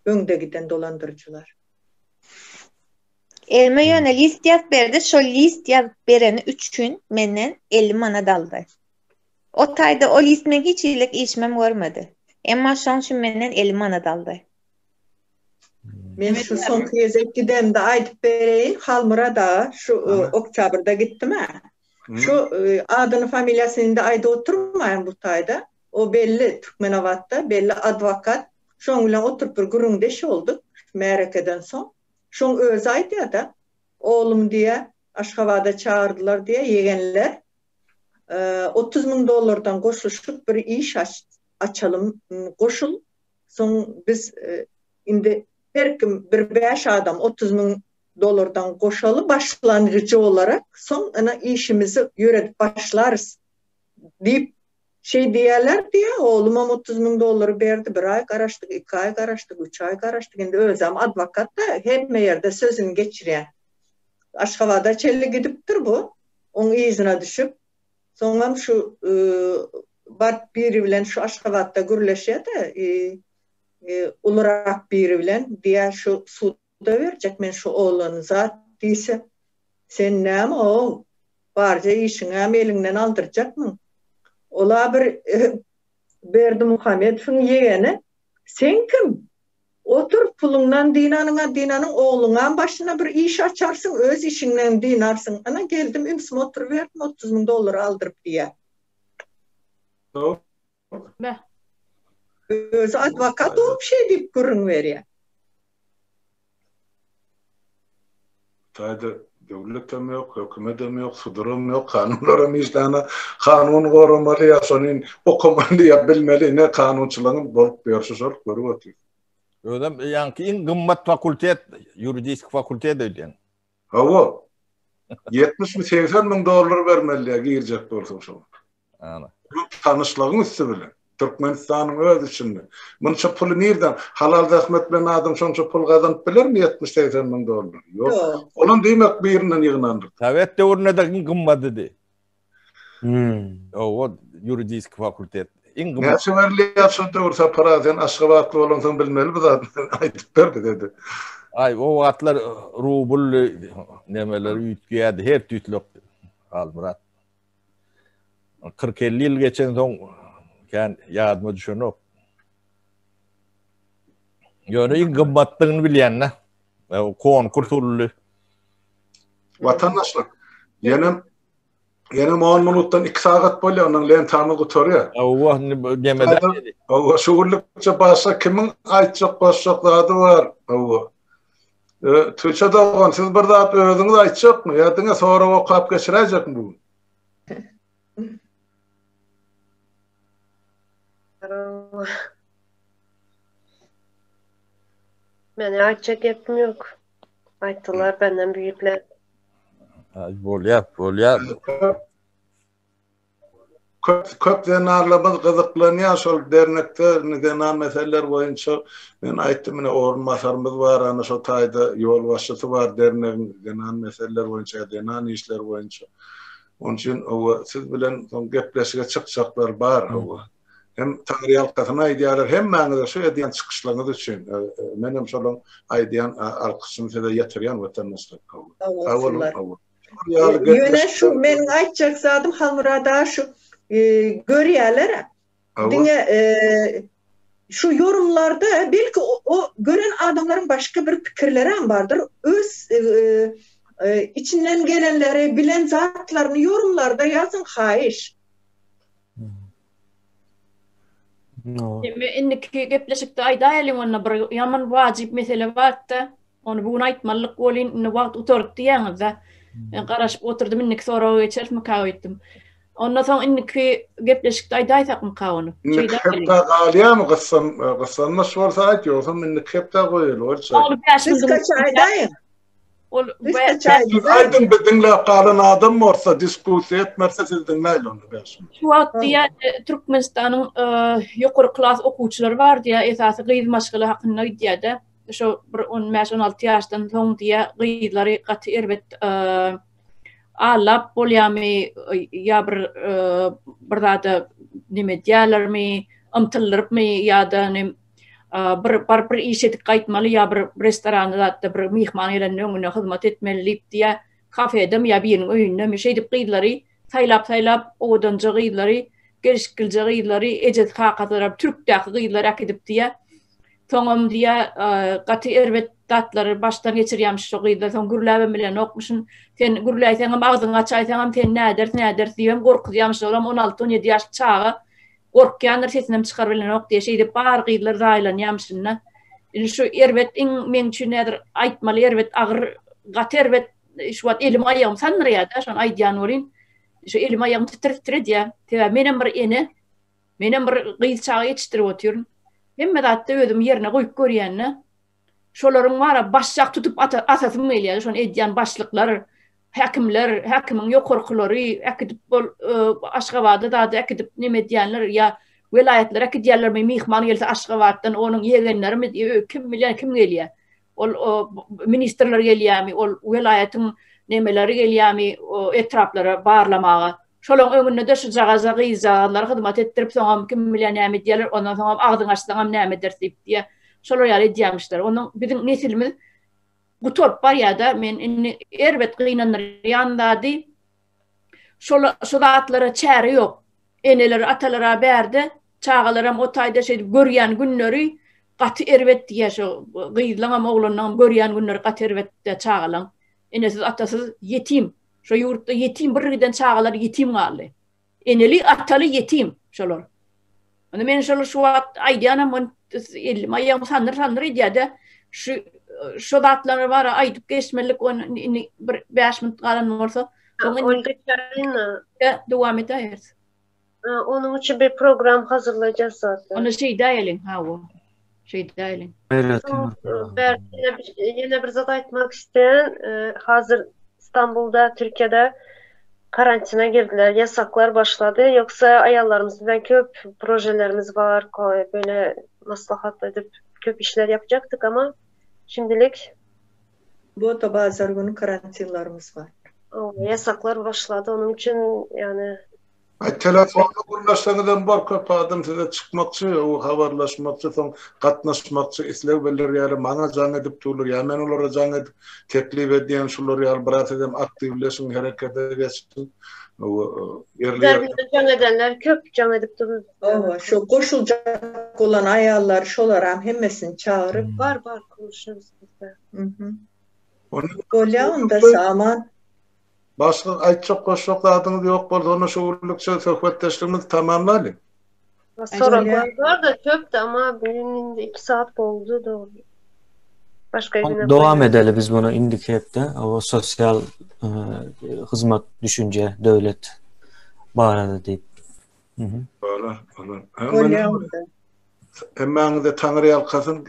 Önde giden dolandırıcılar. Elme ýöne list ýazyp berdi. Şol list ýazyp bereni 3 gün menden 50 mana daldy. O taýda o list men hiç ýyllyk işmem görmedi. Emma şoň şu menden 50 mana daldy. Men şu son kezek gidemde aytıp bereyin Halmurada şu Oktabrda gittim ha. Şu adını familiýasyny da ayda oturmaýan bu taýda. O belli Türkmenavatda belli advokat. Şoň bilen oturup bir gürüňdeş olduk märekeden soň. Şoň özü aýtýar da oğlum diye Aşgabatda çağırdılar diye yegenler $30.000 goşuluşup bir iş açalım goşul. Soň biz indi her kim bir 5 adam $30.000 goşalı başlangıcı olarak son ana işimizi yöretip başlarız deyip diýerler diye oğluma $30.000 berdi. 1 ay garaşdyk, 2 ay garaşdyk, 3 ay garaşdyk. Indi özüm advokat da hemme ýerde sözüni geçirýän. Aşgabatda çelli gidipdir bu. Oň izine düşüp soňam şu bat biri bilen şu Aşgabatda gürleşýär da ulurak biri bilen diye şu suda verecek men şu oğlanı zat diýse sen näme o barca işiňi elinden aldyrjakmyň. Ola bir Berdi Muhammed'iň ýegeni sen kim? Otur pulundan dinanyň oğluňa başyna bir iş açarsın, öz işiňden dinarsın. Ana geldim ümsüm otur verdim $30.000 aldyryp diýär. Öz advokat olup diýip gürrüň berýär. Taýda devletem yok, hökümetem yok, sudurum yok, kanunlarım işlerine kanun korumalı ya sonun okumalı ya bilmeli ne kanunçılığın bolup berşi sol görüp otur. Ödem yankı in gymmat fakultet, juridik fakultet diýen. Hawa. $70.000-80.000 bermeli girecek bolsa şol. Ana. Tanışlığın üstü bilen. Türkmenistan'ın öz içinde. Bunça pulu nereden? Halal zahmet bilen adam şonça pul kazanıp bilir mi $70-80.000? Yok. Onun demek birinden yığınandır. Tavet devrine de gymmat dedi. O juridik fakultet. Näçe berli dursa paradan Aşgabatly bolansyň bilmeli bu zat aýdyp berdi dedi. Ay o wagtlar rubul nemeler ütgädi her tütlük al Murat. 40-50 ýyl geçen soň Ken yadıma düşen ok. Yönü gımbattığını bilen ne? Kon kurtullu. Vatandaşlık. Yenem 10 minuttan 2 saat bolýar, onuň lentany gutarýar. Allah demeden dedi. Allah şuurlukça başa kimin aýtjak başjak zady bar. Allah. Türkçe dağın, siz bir zat özüňiz aýtjakmy? Ýa-da sonra okap geçiräjekmi bu? Mene açacak yapım yok. Ayttılar benden büyükler. Bolýar. Köp denarlamaz gyzyklanýar şol dernekde denan meseleler boýunça men aýtdym mine orunmasarymyz bar, ana şo taýda ýol başçysy bar dernegiň denan meseleler boýunça, denan işler boýunça. Onun üçin siz bilen gepleşige çykjaklar bar. Hem tarihi alkatyna aýdýarlar, hem maňyda şu edýän çykyşlaryňyz üçin menem şolaň aýdýan alkyşymy size ýetirýän wetendaşlar. Ýöne şu men aýtjak zadym Halmurada şu görýärler. Diňe şu yorumlarda belki o gören adamların başka bir pikirleri hem vardır. Öz içinden gelenleri bilen zatlarını yorumlarda yazın haýyş. Inniki gepleşikde aýdaýalyň onda bir ýaman wajyp mesele barda. Onu bugün aýtmalyk bolyn, indi wagt oturdy ýa-da. Ben garaşyp oturdum, inniki soraw geçermi kaýtdym. Ondan soň inniki gepleşikde aýdaýsakmy kawny. Hepde galýamy gyssanma şolsa aýt ýoksa inniki hepde goýular. Siz kaç aýdaýyn? Aydın bizimle kalan adam olsa diskusiya etmerse siz dinleyin onu belki. Şu wagt Türkmenistan'ın ýokary klas okuwçylary bar diýe esasy gyýyz maşgaly hakynda diýdi. Şu 15-16 ýaşdan soň diýe gyýzlary gaty erbet alap bolýamy ýa bir zada nime diýerlermi, ymtyldyrypmy ýa-da bir iş edip gaýtmaly ýa bir restoranda bir mihman ýerine öňüne hyzmat etmeli diýe kafedem ýa biriň öýünde meşe edip gyýdlary taýlap odanjy gyýdlary gerişkilji gyýdlary ejet hakatlary türkdäki gyýdlary akidip diýe soňam diýe gaty erbet datlary başdan geçirýärmiş şu gyýdlar soň gürläbem bilen okmuşyn sen gürläýseňem agzyňy açaýsaňam sen näder diýem gorkudýamyş olam 16-17 ýaş çağı gorkýanlar sesinem çykar bilen ok diýe şeýde bar gyýdlar raýlanýamşyna. Şu erbet men üçin näder aýtmaly erbet agyr gaty erbet şu wat elim aýagym sanyrýar-da şonu aýdýan bolyn. Şu elim aýagym titredi. Tebe menem bir ene menem bir gyýz çağı ýetişdirip otyryn. Hemme zatda özüm ýerine goýup görýänne. Şolaryň wara başjak tutup asasym gelýär. Şonu edýän başlyklar, hakimler, hakimiň ýokurklary, akidip bol Aşgabatda da akidip nime diýenler ýa welaýetler akidýärler mihman gelse Aşgabatdan onuň ýegenleri kim bilen kim gelýär. Ol ministrler gelýärmi, ol welaýetiň nemeleri gelýärmi, etraplara barlamaga. Şolaň öňünde de şu jagaza gyýzalar hyzmat etdirip soňam kim bilen näme diýerler, ondan soňam agdyň açsaňam näme dertip diýe. Şolar ýaly diýmişler. Onuň biziň nesilimiz bu top bar ýa-da men erbet gynanýandy. Şolatlara çäre ýok. Eneler atalara berdi. Çağalaram o taýda şeýdip görýän günleri gaty erbet diýe şu gyýdlaňam oglanyňam görýän günleri gaty erbetde çağalaň. Enesiz atasyz yetim. Şu ýurtda yetim birden çağalar yetim galy. Eneli ataly yetim şolar. Onda men şolar şu wagt aýdýanam elim aýagym sanır edýärde. Şu datlary bar aýdyp geçmelik onu bir 5 minut galan bolsa Olga Çarina. Dowam edýär. Onun için bir program hazırlayacağız zaten. Onu daýalyň hawa. Daýalyň. Evet. Yine bir zat aytmak isteyen hazır İstanbul'da, Türkiye'de karantina girdiler, yasaklar başladı. Yoksa ayarlarımızdan köp projelerimiz var, böyle maslahat edip köp işler yapacaktık ama şimdilik bu da bazar günü karantinlarımız var. Yasaklar başladı. Onun için yani Telefonda gurlaşsanızdan bar köp adam size çıkmakçı, o haberlaşmakçı, son katnaşmakçı, islev belir yani bana can edip durur, ya men olara can edip teklif ediyen şular ya bırak edem aktivleşin, harekete geçsin. Can edenler köp can edip durur. Şu koşulacak olan ayarlar şolar hemmesini çağırıp Var konuşuruz bizde. Golya onda saman. Başka aytçak koşak adınız yok bolsa onu şuurlukça söhbetleştiğimiz tamamlayalım. Sonra var da köptü ama benim 2 saat oldu doğru. Başka güne Devam edelim biz bunu indik hep de. O sosyal hizmet düşünce, devlet barada deyip. Öyle. Golya onda. Hemen de Tanrı yalkasın,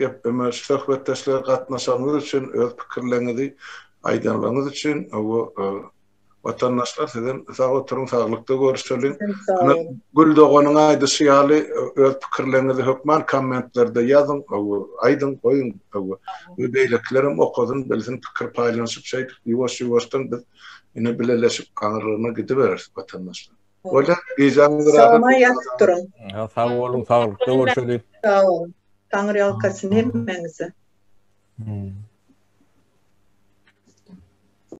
söhbetleşler katnaşanınız için, öz fikirlerinizi aydınlanınız için, vatandaşlar sizin sağ oturun, sağlıkta görüşelim. Güldoğan'ın aydı siyali öz fikirlerinizi hükman kommentlerde yazın, aydın koyun. Beyliklerim okudun, bilsin fikir paylaşıp yavaş-yavaştan biz yine bileleşip kanırlığına gidiveririz vatandaşlar. Öyle diyeceğimiz Sağma yatıp durun. Sağ olun, sağlıkta görüşelim. Sağ olun. Tanrı yalkasın hemmenize.